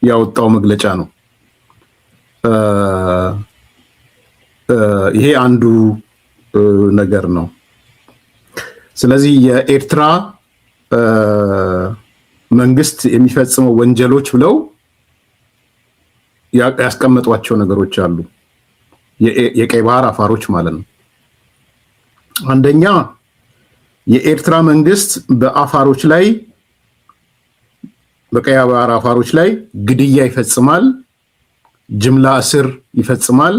ያወጣው መግለጫ ነው። ይሄ አንዱ ነገር ነው። ስለዚህ የኤርትራ መንግስት የሚፈጽመው ወንጀሎች ብለው ያስቀመጧቸው ነገሮች አሉ። የቀይ ባህር አፋሮች ማለት ነው። አንደኛ የኤርትራ መንግስት በአፋሮች ላይ በቀይ ባህር አፋሮች ላይ ግድያ ይፈጽማል፣ ጅምላ እስር ይፈጽማል፣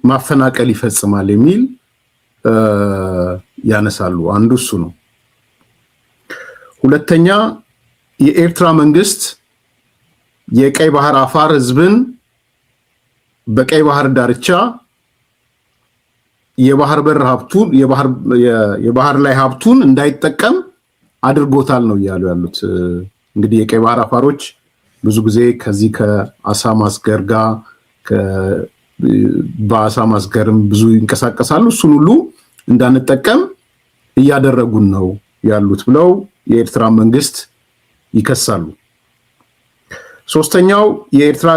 ማፈናቀል ይፈጽማል የሚል ያነሳሉ። አንዱ እሱ ነው። ሁለተኛ የኤርትራ መንግስት የቀይ ባህር አፋር ህዝብን በቀይ ባህር ዳርቻ የባህር በር ሀብቱን የባህር ላይ ሀብቱን እንዳይጠቀም አድርጎታል ነው እያሉ ያሉት። እንግዲህ የቀይ ባህር አፋሮች ብዙ ጊዜ ከዚህ ከአሳ ማስገር ጋር በአሳ ማስገርም ብዙ ይንቀሳቀሳሉ። እሱን ሁሉ እንዳንጠቀም እያደረጉን ነው ያሉት ብለው የኤርትራ መንግስት ይከሳሉ። ሶስተኛው የኤርትራ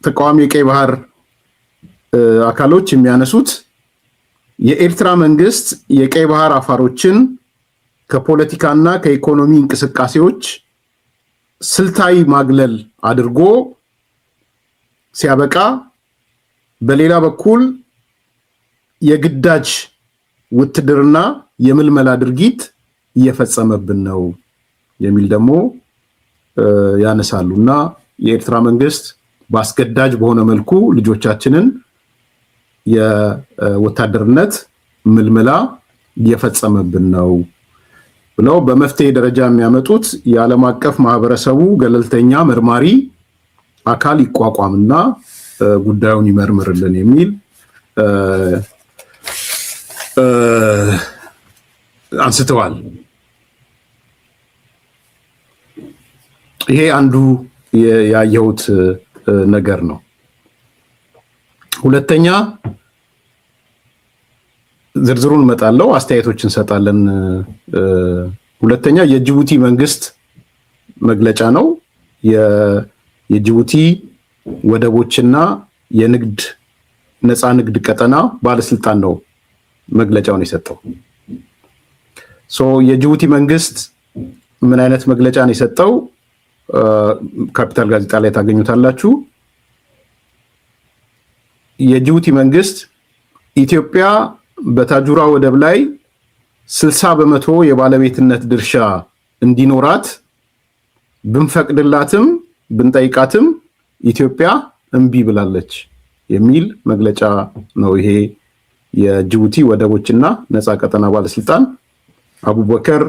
ተቃዋሚ የቀይ ባህር አካሎች የሚያነሱት የኤርትራ መንግስት የቀይ ባህር አፋሮችን ከፖለቲካና ከኢኮኖሚ እንቅስቃሴዎች ስልታዊ ማግለል አድርጎ ሲያበቃ በሌላ በኩል የግዳጅ ውትድርና የምልመላ ድርጊት እየፈጸመብን ነው የሚል ደግሞ ያነሳሉና የኤርትራ መንግስት በአስገዳጅ በሆነ መልኩ ልጆቻችንን የወታደርነት ምልመላ እየፈጸመብን ነው ብለው በመፍትሄ ደረጃ የሚያመጡት የዓለም አቀፍ ማህበረሰቡ ገለልተኛ መርማሪ አካል ይቋቋምና ጉዳዩን ይመርምርልን የሚል አንስተዋል። ይሄ አንዱ ያየሁት ነገር ነው። ሁለተኛ ዝርዝሩን መጣለው አስተያየቶችን እንሰጣለን። ሁለተኛ የጅቡቲ መንግስት መግለጫ ነው። የጅቡቲ ወደቦችና የንግድ ነፃ ንግድ ቀጠና ባለስልጣን ነው መግለጫውን የሰጠው። የጅቡቲ መንግስት ምን አይነት መግለጫ ነው የሰጠው? ካፒታል ጋዜጣ ላይ ታገኙታላችሁ። የጅቡቲ መንግስት ኢትዮጵያ በታጁራ ወደብ ላይ 60% የባለቤትነት ድርሻ እንዲኖራት ብንፈቅድላትም ብንጠይቃትም ኢትዮጵያ እምቢ ብላለች የሚል መግለጫ ነው። ይሄ የጅቡቲ ወደቦችና ነፃ ቀጠና ባለስልጣን አቡበከር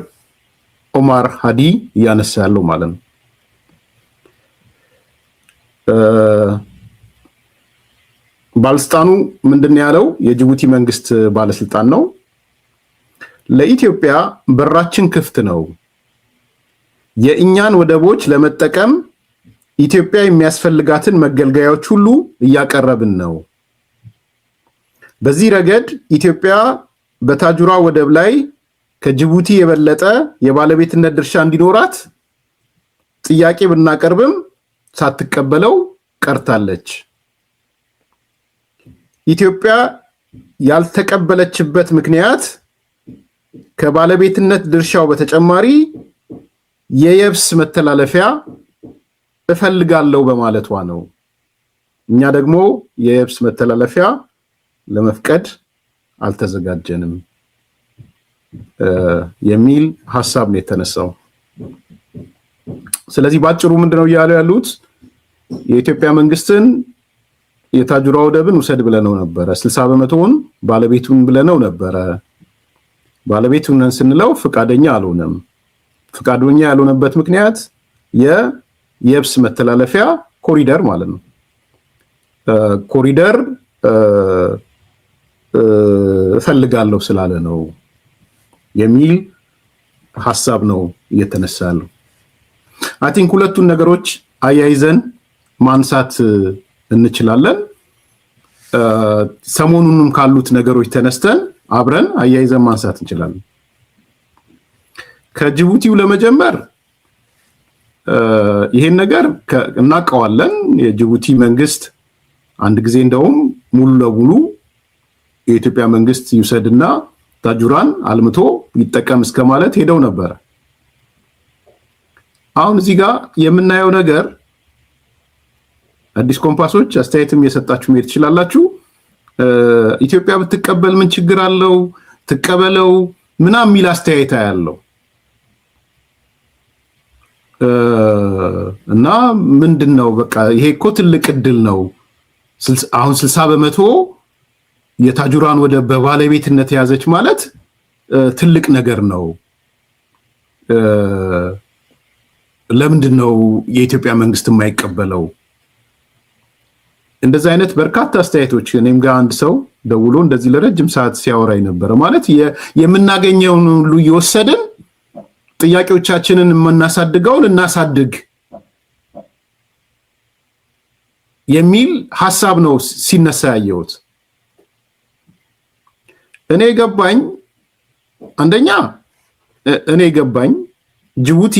ኦማር ሃዲ እያነሳ ያለው ማለት ነው። ባለስልጣኑ ምንድን ያለው? የጅቡቲ መንግስት ባለስልጣን ነው። ለኢትዮጵያ በራችን ክፍት ነው። የእኛን ወደቦች ለመጠቀም ኢትዮጵያ የሚያስፈልጋትን መገልገያዎች ሁሉ እያቀረብን ነው። በዚህ ረገድ ኢትዮጵያ በታጁራ ወደብ ላይ ከጅቡቲ የበለጠ የባለቤትነት ድርሻ እንዲኖራት ጥያቄ ብናቀርብም ሳትቀበለው ቀርታለች። ኢትዮጵያ ያልተቀበለችበት ምክንያት ከባለቤትነት ድርሻው በተጨማሪ የየብስ መተላለፊያ እፈልጋለሁ በማለቷ ነው። እኛ ደግሞ የየብስ መተላለፊያ ለመፍቀድ አልተዘጋጀንም የሚል ሐሳብ ነው የተነሳው። ስለዚህ ባጭሩ ምንድነው እያሉ ያሉት? የኢትዮጵያ መንግስትን የታጁራ ወደብን ውሰድ ብለነው ነበረ፣ 60%ውን ባለቤቱን ብለነው ነበረ። ባለቤቱን ስንለው ፍቃደኛ አልሆነም። ፍቃደኛ ያልሆነበት ምክንያት የየብስ መተላለፊያ ኮሪደር ማለት ነው። ኮሪደር እፈልጋለሁ ስላለ ነው የሚል ሐሳብ ነው እየተነሳ ያለው። አይ ቲንክ ሁለቱን ነገሮች አያይዘን ማንሳት እንችላለን። ሰሞኑንም ካሉት ነገሮች ተነስተን አብረን አያይዘን ማንሳት እንችላለን። ከጅቡቲው ለመጀመር ይሄን ነገር እናውቀዋለን። የጅቡቲ መንግስት አንድ ጊዜ እንደውም ሙሉ ለሙሉ የኢትዮጵያ መንግስት ይውሰድና ታጁራን አልምቶ ይጠቀም እስከማለት ሄደው ነበር። አሁን እዚህ ጋር የምናየው ነገር አዲስ ኮምፓሶች አስተያየትም የሰጣችሁ መሄድ ትችላላችሁ። ኢትዮጵያ ብትቀበል ምን ችግር አለው? ትቀበለው ምናምን የሚል አስተያየት ያለው እና ምንድነው በቃ ይሄ እኮ ትልቅ እድል ነው። አሁን 60% የታጁራን ወደ በባለቤትነት ያዘች ማለት ትልቅ ነገር ነው። ለምንድነው የኢትዮጵያ መንግስት የማይቀበለው? እንደዚህ አይነት በርካታ አስተያየቶች እኔም ጋር አንድ ሰው ደውሎ እንደዚህ ለረጅም ሰዓት ሲያወራኝ ነበር። ማለት የምናገኘውን ሁሉ እየወሰድን ጥያቄዎቻችንን የምናሳድገውን እናሳድግ የሚል ሐሳብ ነው ሲነሳ ያየሁት። እኔ ገባኝ አንደኛ ጅቡቲ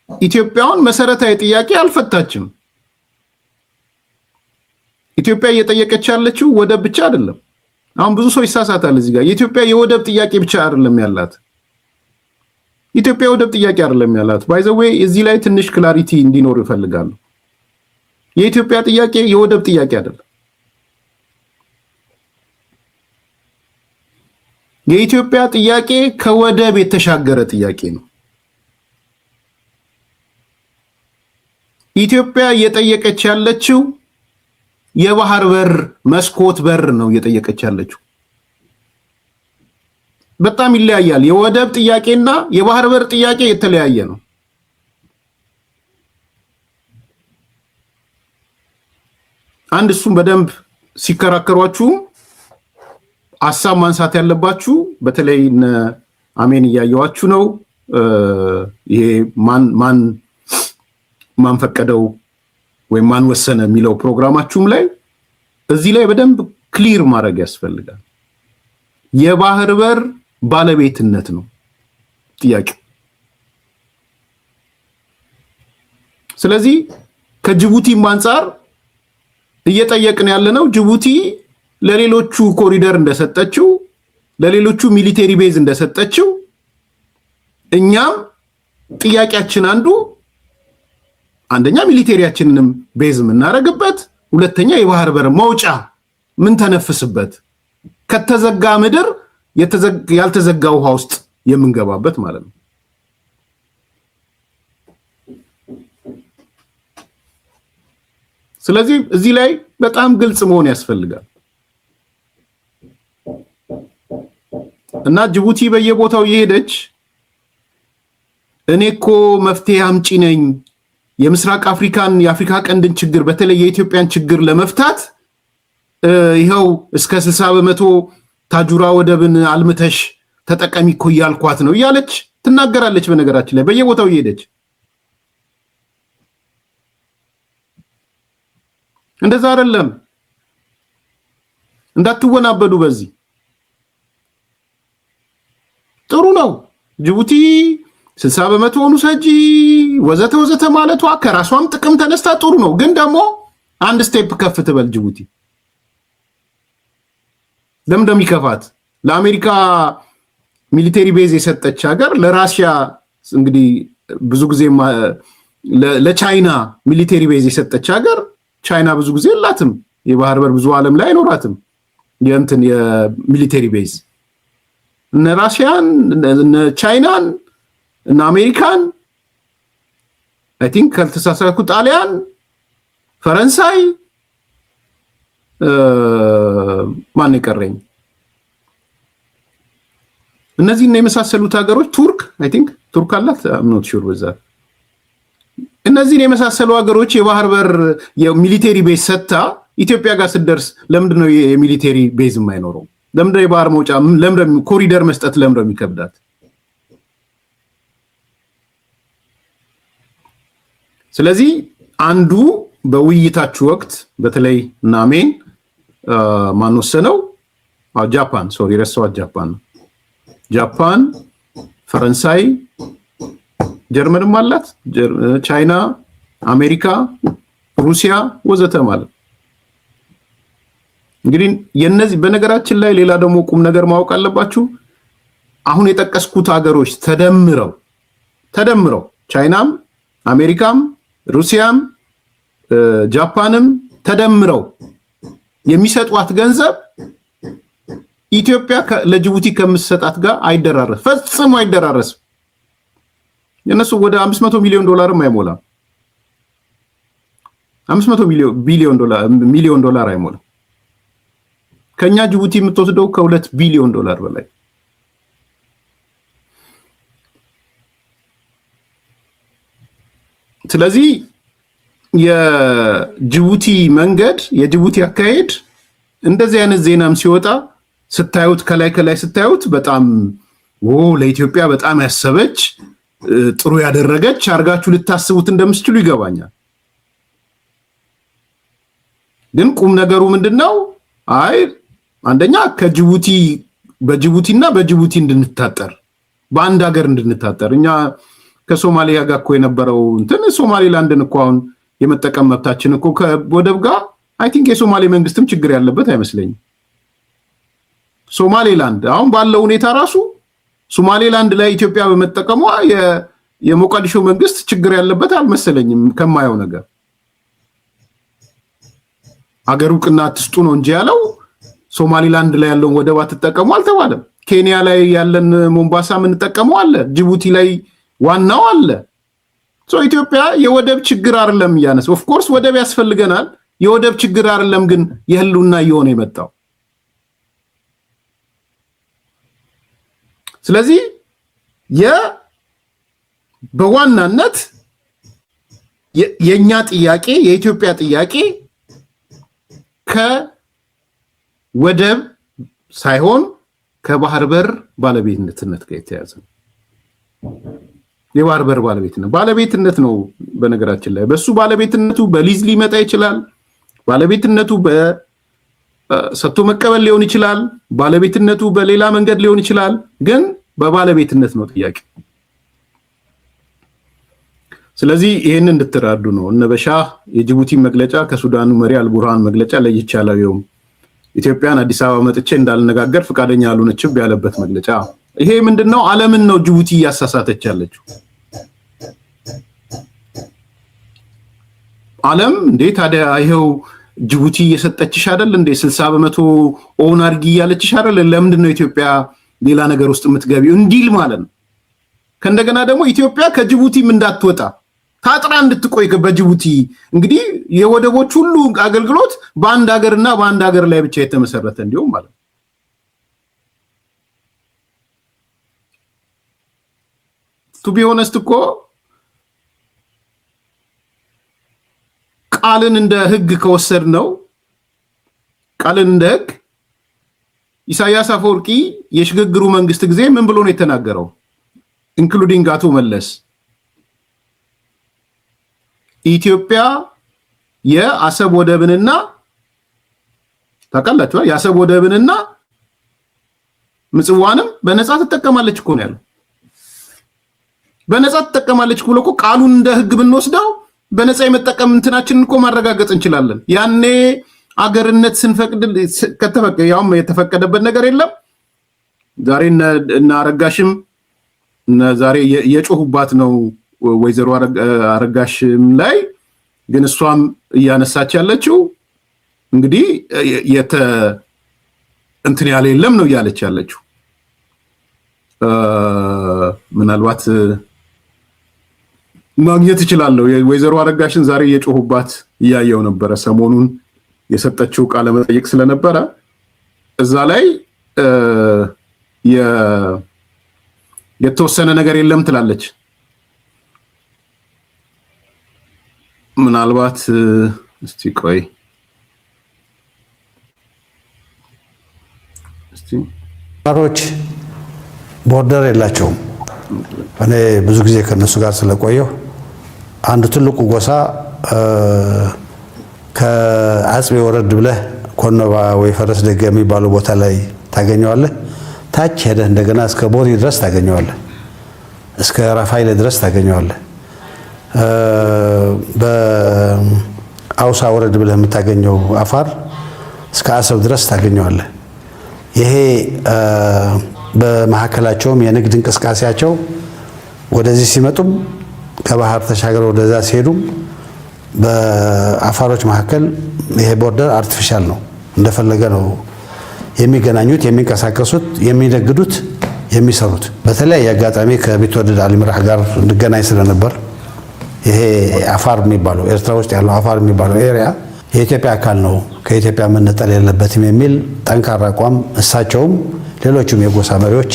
የኢትዮጵያውን መሰረታዊ ጥያቄ አልፈታችም። ኢትዮጵያ እየጠየቀች ያለችው ወደብ ብቻ አይደለም። አሁን ብዙ ሰው ይሳሳታል እዚህ ጋር። የኢትዮጵያ የወደብ ጥያቄ ብቻ አይደለም ያላት። ኢትዮጵያ የወደብ ጥያቄ አይደለም ያላት። ባይ ዘ ዌይ እዚህ ላይ ትንሽ ክላሪቲ እንዲኖር ይፈልጋሉ። የኢትዮጵያ ጥያቄ የወደብ ጥያቄ አይደለም። የኢትዮጵያ ጥያቄ ከወደብ የተሻገረ ጥያቄ ነው። ኢትዮጵያ እየጠየቀች ያለችው የባህር በር መስኮት በር ነው እየጠየቀች ያለችው። በጣም ይለያያል። የወደብ ጥያቄና የባህር በር ጥያቄ የተለያየ ነው። አንድ እሱም በደንብ ሲከራከሯችሁ ሐሳብ ማንሳት ያለባችሁ በተለይ አሜን እያየዋችሁ ነው። ይሄ ማን ፈቀደው ወይ ማን ወሰነ የሚለው ፕሮግራማችሁም ላይ እዚህ ላይ በደንብ ክሊር ማድረግ ያስፈልጋል። የባህር በር ባለቤትነት ነው ጥያቄው። ስለዚህ ከጅቡቲም አንፃር እየጠየቅን ያለነው ጅቡቲ ለሌሎቹ ኮሪደር እንደሰጠችው ለሌሎቹ ሚሊቴሪ ቤዝ እንደሰጠችው እኛም ጥያቄያችን አንደኛ ሚሊቴሪያችንንም ቤዝ የምናረግበት፣ ሁለተኛ የባህር በር መውጫ ምን ተነፍስበት ከተዘጋ ምድር ያልተዘጋ ውሃ ውስጥ የምንገባበት ማለት ነው። ስለዚህ እዚህ ላይ በጣም ግልጽ መሆን ያስፈልጋል እና ጅቡቲ በየቦታው የሄደች እኔ እኮ መፍትሄ አምጪ ነኝ የምስራቅ አፍሪካን የአፍሪካ ቀንድን ችግር በተለይ የኢትዮጵያን ችግር ለመፍታት ይሄው እስከ 60% ታጁራ ወደብን አልምተሽ ተጠቀሚ እኮ ያልኳት ነው እያለች ትናገራለች። በነገራችን ላይ በየቦታው እየሄደች እንደዛ አይደለም። እንዳትወናበዱ። በዚህ ጥሩ ነው ጅቡቲ 60% ሆኑ ሰጂ ወዘተ ማለቷ ከራሷም ጥቅም ተነስታ ጥሩ ነው። ግን ደግሞ አንድ ስቴፕ ከፍ ትበል ጅቡቲ። ለምንድነው የሚከፋት? ለአሜሪካ ሚሊቴሪ ቤዝ የሰጠች ሀገር ለራሽያ እንግዲህ ብዙ ጊዜ ለቻይና ሚሊቴሪ ቤዝ የሰጠች ሀገር ቻይና ብዙ ጊዜ የላትም የባህር በር ብዙ ዓለም ላይ አይኖራትም የሚሊቴሪ ቤዝ። እነ ራሽያን እነ ቻይናን እና አሜሪካን አይ ቲንክ ካልተሳሳትኩ ጣሊያን፣ ፈረንሳይ ማን ይቀረኝ እነዚህና የመሳሰሉት ሀገሮች ቱርክ አይ ቲንክ ቱርክ አላት አም ኖት ሹር በዛ እነዚህን የመሳሰሉ ሀገሮች የባህር በር የሚሊቴሪ ቤዝ ሰጥታ ኢትዮጵያ ጋር ስትደርስ ለምንድነው የሚሊቴሪ ቤዝ የማይኖረው? ለምንድነው የባህር መውጫ ለምንድነው ኮሪደር መስጠት ለምንድነው የሚከብዳት? ስለዚህ አንዱ በውይይታችሁ ወቅት በተለይ ናሜን ማን ወሰነው? ጃፓን ሶሪ ረሳኋት ጃፓን ጃፓን፣ ፈረንሳይ፣ ጀርመንም አላት፣ ቻይና፣ አሜሪካ፣ ሩሲያ ወዘተ ማለት። እንግዲህ የነዚህ በነገራችን ላይ ሌላ ደግሞ ቁም ነገር ማወቅ አለባችሁ። አሁን የጠቀስኩት ሀገሮች ተደምረው ቻይናም፣ አሜሪካም፣ ሩሲያም፣ ጃፓንም ተደምረው የሚሰጧት ገንዘብ ኢትዮጵያ ለጅቡቲ ከምትሰጣት ጋር ፈጽሞ አይደራረስም። የነሱ ወደ 500 ሚሊዮን ዶላርም አይሞላም። 500 ሚሊዮን ዶላር አይሞላም። ከኛ ጅቡቲ የምትወስደው ከ2 ቢሊዮን ዶላር በላይ። ስለዚህ የጅቡቲ መንገድ የጅቡቲ አካሄድ እንደዚህ አይነት ዜናም ሲወጣ ስታዩት ከላይ ስታዩት በጣም ለኢትዮጵያ በጣም ያሰበች ጥሩ ያደረገች አርጋችሁ ልታስቡት እንደምትችሉ ይገባኛል። ግን ቁም ነገሩ ምንድነው? አንደኛ በጅቡቲና በጅቡቲ እንድንታጠር በአንድ ሀገር እንድንታጠር እኛ ከሶማሊያ ጋር እኮ የነበረው ሶማሌላንድን እኮ አሁን የመጠቀም መብታችን እኮ ከወደብ ጋር አይ ቲንክ የሶማሌ መንግስትም ችግር ያለበት አይመስለኝም። ሶማሌላንድ አሁን ባለው ሁኔታ ራሱ ሶማሌላንድ ላይ ኢትዮጵያ በመጠቀሟ የሞቃዲሾ መንግስት ችግር ያለበት አልመሰለኝም ከማየው ነገር። አገሩ ቅና ትስጡ ነው እንጂ ያለው ሶማሌላንድ ላይ ያለውን ወደብ አትጠቀሙ አልተባለም። ኬንያ ላይ ያለን ሞምባሳ ምን ተጠቀመው አለ፣ ጅቡቲ ላይ ዋናው አለ። ኢትዮጵያ የወደብ ችግር አይደለም ያነስ ኦፍ ኮርስ ወደብ ያስፈልገናል። የወደብ ችግር አይደለም ግን የህልውና እየሆነ የመጣው። ስለዚህ በዋናነት የኛ ጥያቄ የኢትዮጵያ ጥያቄ ከወደብ ሳይሆን ከባህር በር ባለቤትነት ጋር የተያዘ ነው። የባህር በር ባለቤትነት ነው። በነገራችን ላይ በሱ ባለቤትነቱ በሊዝ ሊመጣ ይችላል። ባለቤትነቱ በሰጥቶ መቀበል ሊሆን ይችላል። ባለቤትነቱ በሌላ መንገድ ሊሆን ይችላል። ግን በባለቤትነት ነው ጥያቄ። ስለዚህ ይሄን እንድትራዱ ነው። እነበሻህ የጅቡቲ መግለጫ ከሱዳኑ መሪ አልቡርሃን መግለጫ ለይቻላው ኢትዮጵያን አዲስ አበባ መጥቼ እንዳልነጋገር ፍቃደኛ ያልሆነችው ያለበት መግለጫ። ይሄ ምንድነው? ዓለምን ነው ጅቡቲ እያሳሳተች ያለችው። ዓለም እንዴ ታዲያ ይሄው ጅቡቲ እየሰጠችሽ አይደል እንዴ 60% ኦን አድርጊ እያለችሽ አይደል? ለምንድን ነው ኢትዮጵያ ሌላ ነገር ውስጥ የምትገቢው እንዲል ማለት ነው። ከእንደገና ደግሞ ኢትዮጵያ ከጅቡቲም እንዳትወጣ ታጥራ እንድትቆይ በጅቡቲ እንግዲህ የወደቦች ሁሉ አገልግሎት በአንድ ሀገርና በአንድ ሀገር ላይ ብቻ የተመሰረተ እንዲሁም ማለት ነው። ቱ ቢ ሆነስት እኮ ቃልን እንደ ህግ ከወሰድ ነው ቃልን እንደ ህግ ኢሳያስ አፈወርቂ የሽግግሩ መንግስት ጊዜ ምን ብሎ ነው የተናገረው? ኢንክሉዲንግ አቶ መለስ ኢትዮጵያ የአሰብ ወደብንና ታውቃላችሁ የአሰብ ወደብንና ምጽዋንም በነፃ ትጠቀማለች እኮ ነው ያለው። በነፃ ትጠቀማለች ብሎ እኮ ቃሉን እንደ ህግ ብንወስደው በነፃ የመጠቀም እንትናችንን እኮ ማረጋገጥ እንችላለን። ያኔ አገርነት ስንፈቅድ ከተፈቀደ ያውም የተፈቀደበት ነገር የለም። ዛሬ እና አረጋሽም ዛሬ የጮሁባት ነው ወይዘሮ አረጋሽም ላይ ግን እሷም እያነሳች ያለችው እንግዲህ እንትን ያለ የለም ነው እያለች ያለችው። ምናልባት ማግኘት ይችላልው ወይዘሮ አረጋሽን ዛሬ የጮሁባት እያየው ነበር። ሰሞኑን የሰጠችው ቃለ መጠይቅ ስለነበረ እዛ ላይ የተወሰነ ነገር የለም ትላለች። ምናልባት እስቲ ቆይ ባሮች ቦርደር የላቸውም። እኔ ብዙ ጊዜ ከነሱ ጋር ስለቆየው አንዱ ትልቁ ጎሳ ከአጽቤ ወረድ ብለህ ኮነባ ወይ ፈረስ ደገ የሚባለው ቦታ ላይ ታገኘዋለህ። ታች ሄደህ እንደገና እስከ ቦሪ ድረስ ታገኘዋለህ፣ እስከ ራፋይል ድረስ ታገኘዋለህ። በአውሳ ወረድ ብለህ የምታገኘው አፋር እስከ አሰብ ድረስ ታገኘዋለህ። ይሄ በመካከላቸውም የንግድ እንቅስቃሴያቸው ወደዚህ ሲመጡም ከባህር ተሻግረው ወደዛ ሲሄዱም በአፋሮች መካከል ይሄ ቦርደር አርቲፊሻል ነው። እንደፈለገ ነው የሚገናኙት፣ የሚንቀሳቀሱት፣ የሚነግዱት፣ የሚሰሩት። በተለያየ አጋጣሚ ከቢትወደድ አሊምራህ ጋር እንገናኝ ስለነበር ይሄ አፋር የሚባለው ኤርትራ ውስጥ ያለው አፋር የሚባለው ኤሪያ የኢትዮጵያ አካል ነው፣ ከኢትዮጵያ መነጠል የለበትም የሚል ጠንካራ አቋም እሳቸውም ሌሎቹም የጎሳ መሪዎች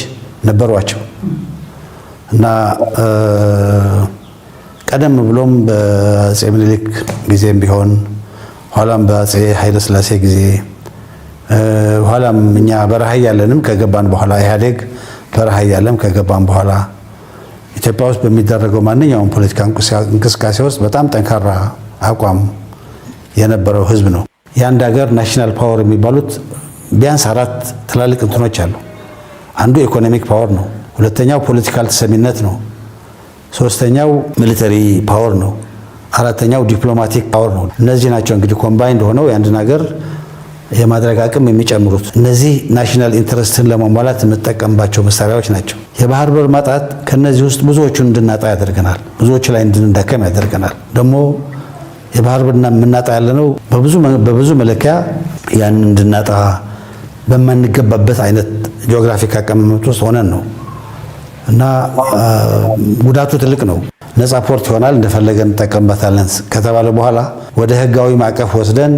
ነበሯቸው እና ቀደም ብሎም በአፄ ምኒልክ ጊዜም ቢሆን ኋላም በአፄ ኃይለ ሥላሴ ጊዜ ኋላም እኛ በረሃ ያለንም ከገባን በኋላ ኢህአዴግ በረሃ ያለም ከገባን በኋላ ኢትዮጵያ ውስጥ በሚደረገው ማንኛውም ፖለቲካ እንቅስቃሴ ውስጥ በጣም ጠንካራ አቋም የነበረው ህዝብ ነው። የአንድ ሀገር ናሽናል ፓወር የሚባሉት ቢያንስ 4 ትላልቅ እንትኖች አሉ። አንዱ ኢኮኖሚክ ፓወር ነው። ሁለተኛው ፖለቲካል ተሰሚነት ነው። ሶስተኛው ሚሊተሪ ፓወር ነው። አራተኛው ዲፕሎማቲክ ፓወር ነው። እነዚህ ናቸው እንግዲህ ኮምባይንድ ሆነው የአንድን ሀገር የማድረግ አቅም የሚጨምሩት። እነዚህ ናሽናል ኢንተረስትን ለማሟላት የምንጠቀምባቸው መሳሪያዎች ናቸው። የባህር በር ማጣት ከነዚህ ውስጥ ብዙዎቹን እንድናጣ ያደርገናል። ብዙዎች ላይ እንድንዳከም ያደርገናል። ደግሞ የባህር በር የምናጣ ያለነው በብዙ መለኪያ ያን እንድናጣ በማንገባበት አይነት ጂኦግራፊክ አቀማመጥ ውስጥ ሆነን ነው እና ጉዳቱ ትልቅ ነው። ነፃ ፖርት ይሆናል፣ እንደፈለገን እንጠቀምበታለን ከተባለ በኋላ ወደ ህጋዊ ማዕቀፍ ወስደን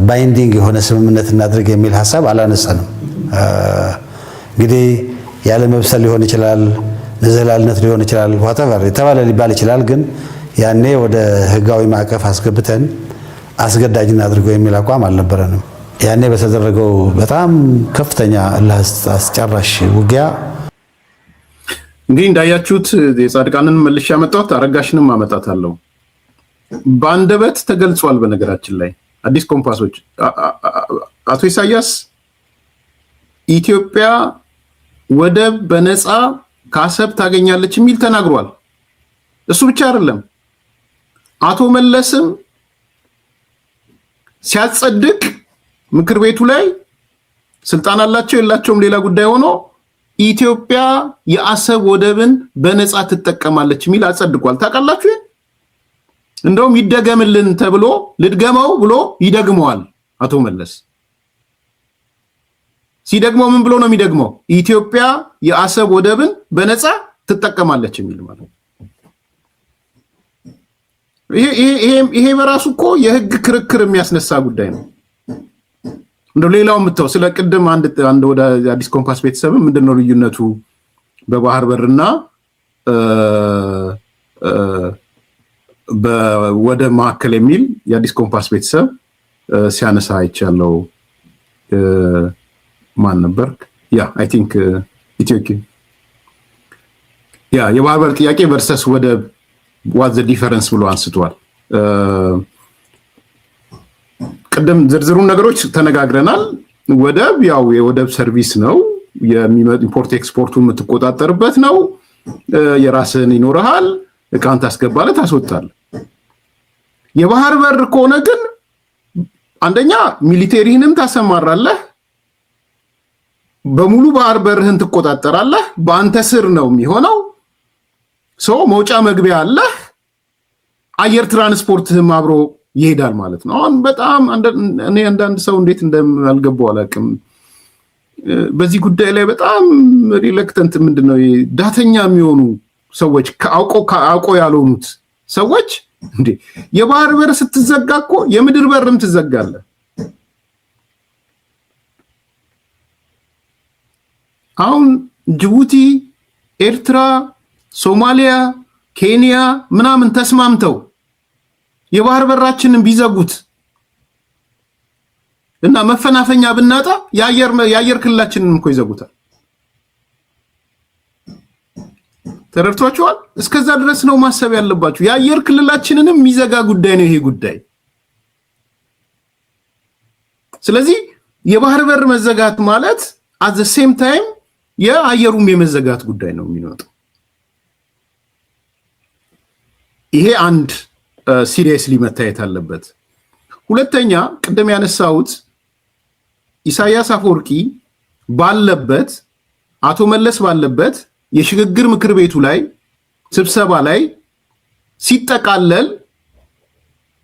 ባይንዲንግ የሆነ ስምምነት እናድርግ የሚል ሐሳብ አላነሳንም። እንግዲህ ያለ መብሰል ሊሆን ይችላል፣ ንዝህላልነት ሊሆን ይችላል፣ whatever የተባለ ሊባል ይችላል። ግን ያኔ ወደ ህጋዊ ማዕቀፍ አስገብተን አስገዳጅ እናድርገው የሚል አቋም አልነበረንም። ያኔ በተደረገው በጣም ከፍተኛ አስጨራሽ ውጊያ እንግዲህ እንዳያችሁት የጻድቃንን መልሼ ያመጣሁት አረጋሽንም አመጣታለሁ። በአንደበት ተገልጿል። በነገራችን ላይ አዲስ ኮምፓሶች አቶ ኢሳያስ ኢትዮጵያ ወደብ በነፃ ከአሰብ ታገኛለች የሚል ተናግሯል። እሱ ብቻ አይደለም፣ አቶ መለስም ሲያጸድቅ ምክር ቤቱ ላይ ስልጣን አላቸው የላቸውም ሌላ ጉዳይ ሆኖ ኢትዮጵያ የአሰብ ወደብን በነፃ ትጠቀማለች የሚል አጸድቋል። ታውቃላችሁ? እንደውም ይደገምልን ተብሎ ልድገመው ብሎ ይደግመዋል። አቶ መለስ ሲደግመው ምን ብሎ ነው የሚደግመው? ኢትዮጵያ የአሰብ ወደብን በነፃ ትጠቀማለች የሚል ማለት ነው። ይሄ በራሱ እኮ የህግ ክርክር የሚያስነሳ ጉዳይ ነው። እንደው ሌላው ምተው ስለ ቅድም አንድ ወደ አዲስ ኮምፓስ ቤተሰብ ምንድነው ልዩነቱ በባህር በርና በወደብ መካከል የሚል የአዲስ ኮምፓስ ቤተሰብ ሲያነሳ አይቻለው። ማን ነበር? አይ ቲንክ ኢትዮጵያ የባህር በር ጥያቄ ቨርሰስ ወደብ what the difference ብሎ አንስቷል። ቀደም ዝርዝሩን ነገሮች ተነጋግረናል። ወደብ የወደብ ሰርቪስ ነው። የሚመጣ ኢምፖርት ኤክስፖርቱን የምትቆጣጠርበት ነው። የራስን ይኖርሃል፣ እቃን ታስገባለህ፣ ታስወጣለህ። የባህር በር ከሆነ ግን አንደኛ ሚሊቴሪህንም ታሰማራለህ፣ በሙሉ ባህር በርህን ትቆጣጠራለህ። በአንተ ስር ነው የሚሆነው። መውጫ መግቢያ አለህ። አየር ትራንስፖርትህም አብሮ ይሄዳል ማለት ነው። አሁን በጣም እኔ አንዳንድ ሰው እንዴት እንደማልገባው አላውቅም። በዚህ ጉዳይ ላይ በጣም ሪሌክተንት ምንድነው ዳተኛ የሚሆኑ ሰዎች አውቆ ያልሆኑት ሰዎች እንዴ የባህር በር ስትዘጋ እኮ የምድር በርም ትዘጋለህ። አሁን ጅቡቲ፣ ኤርትራ፣ ሶማሊያ፣ ኬንያ ምናምን ተስማምተው የባህር በራችንን ቢዘጉት እና መፈናፈኛ ብናጣ የአየር ክልላችንን እኮ ይዘጉታል። ተረድቷችኋል? እስከዛ ድረስ ነው ማሰብ ያለባችሁ። የአየር ክልላችንንም የሚዘጋ ጉዳይ ነው ይሄ ጉዳይ። ስለዚህ የባህር በር መዘጋት ማለት at the same time የአየሩም የመዘጋት ጉዳይ ነው የሚኖረው። ይሄ አንድ ሲሪየስሊ መታየት አለበት። ሁለተኛ ቅድም ያነሳሁት ኢሳያስ አፈወርቂ ባለበት አቶ መለስ ባለበት የሽግግር ምክር ቤቱ ላይ ስብሰባ ላይ ሲጠቃለል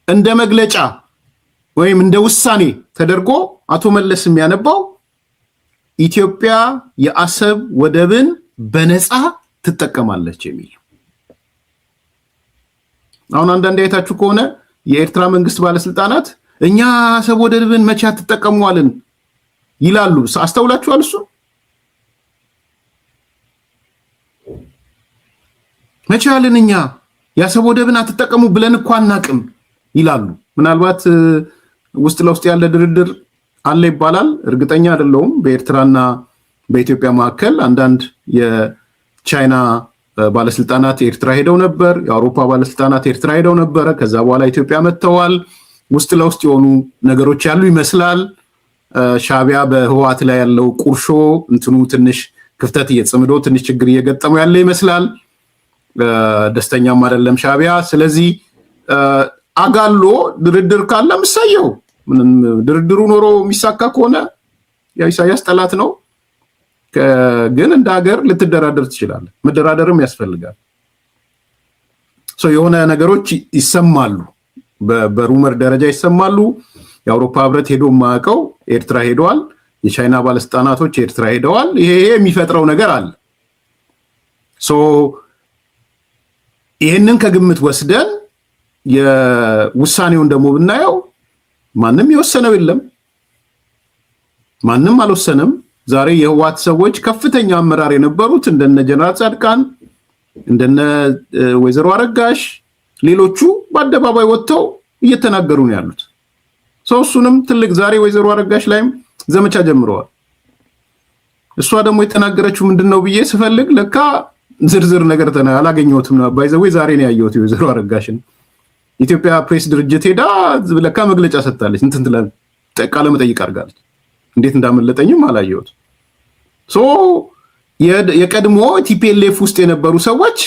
እንደ መግለጫ ወይም እንደ ውሳኔ ተደርጎ አቶ መለስ የሚያነባው ኢትዮጵያ የአሰብ ወደብን በነፃ ትጠቀማለች የሚል። አሁን አንዳንድ አይታችሁ ከሆነ የኤርትራ መንግስት ባለስልጣናት እኛ አሰብ ወደብን መቼ አትጠቀሙዋልን ይላሉ። አስተውላችኋል? እሱ መቼ አልን እኛ የአሰብ ወደብን አትጠቀሙ ብለን እኮ አናቅም ይላሉ። ምናልባት ውስጥ ለውስጥ ያለ ድርድር አለ ይባላል። እርግጠኛ አይደለሁም። በኤርትራና በኢትዮጵያ መካከል አንዳንድ የቻይና ባለስልጣናት ኤርትራ ሄደው ነበር። የአውሮፓ ባለስልጣናት ኤርትራ ሄደው ነበር። ከዛ በኋላ ኢትዮጵያ መጥተዋል። ውስጥ ለውስጥ የሆኑ ነገሮች ያሉ ይመስላል። ሻዕቢያ በህወሓት ላይ ያለው ቁርሾ እንትኑ ትንሽ ክፍተት እየጽምዶ ትንሽ ችግር እየገጠመው ያለ ይመስላል። ደስተኛም አይደለም ሻዕቢያ። ስለዚህ አጋሎ ድርድር ካለ ምሳየው ምንም ድርድሩ ኖሮ የሚሳካ ከሆነ ያው ኢሳያስ ጠላት ነው። ግን እንደ ሀገር ልትደራደር ትችላለህ። መደራደርም ያስፈልጋል። የሆነ ነገሮች ይሰማሉ፣ በሩመር ደረጃ ይሰማሉ። የአውሮፓ ህብረት ሄዶ ማቀው ኤርትራ ሄደዋል። የቻይና ባለስልጣናቶች ኤርትራ ሄደዋል። ይሄ የሚፈጥረው ነገር አለ። ይሄንን ከግምት ወስደን የውሳኔውን ደግሞ ብናየው ማንም የወሰነው የለም። ማንም አልወሰነም። ዛሬ የህወሓት ሰዎች ከፍተኛ አመራር የነበሩት እንደነ ጀነራል ጻድቃን እንደነ ወይዘሮ አረጋሽ ሌሎቹ በአደባባይ ወጥተው እየተናገሩ ነው ያሉት። እሱንም ትልቅ ዛሬ ወይዘሮ አረጋሽ ላይም ዘመቻ ጀምረዋል። እሷ ደግሞ የተናገረችው ምንድነው ብዬ ስፈልግ ለካ ዝርዝር ነገር አላገኘሁትም ነው። ባይዘው ዛሬ ነው ያየሁት ወይዘሮ አረጋሽን ኢትዮጵያ ፕሬስ ድርጅት ሄዳ ለካ መግለጫ ሰጥታለች። እንትን ቃለ መጠይቅ አድርጋለች። እንዴት እንዳመለጠኝም አላየሁት። የቀድሞ ቲፒኤልኤፍ ውስጥ የነበሩ ሰዎች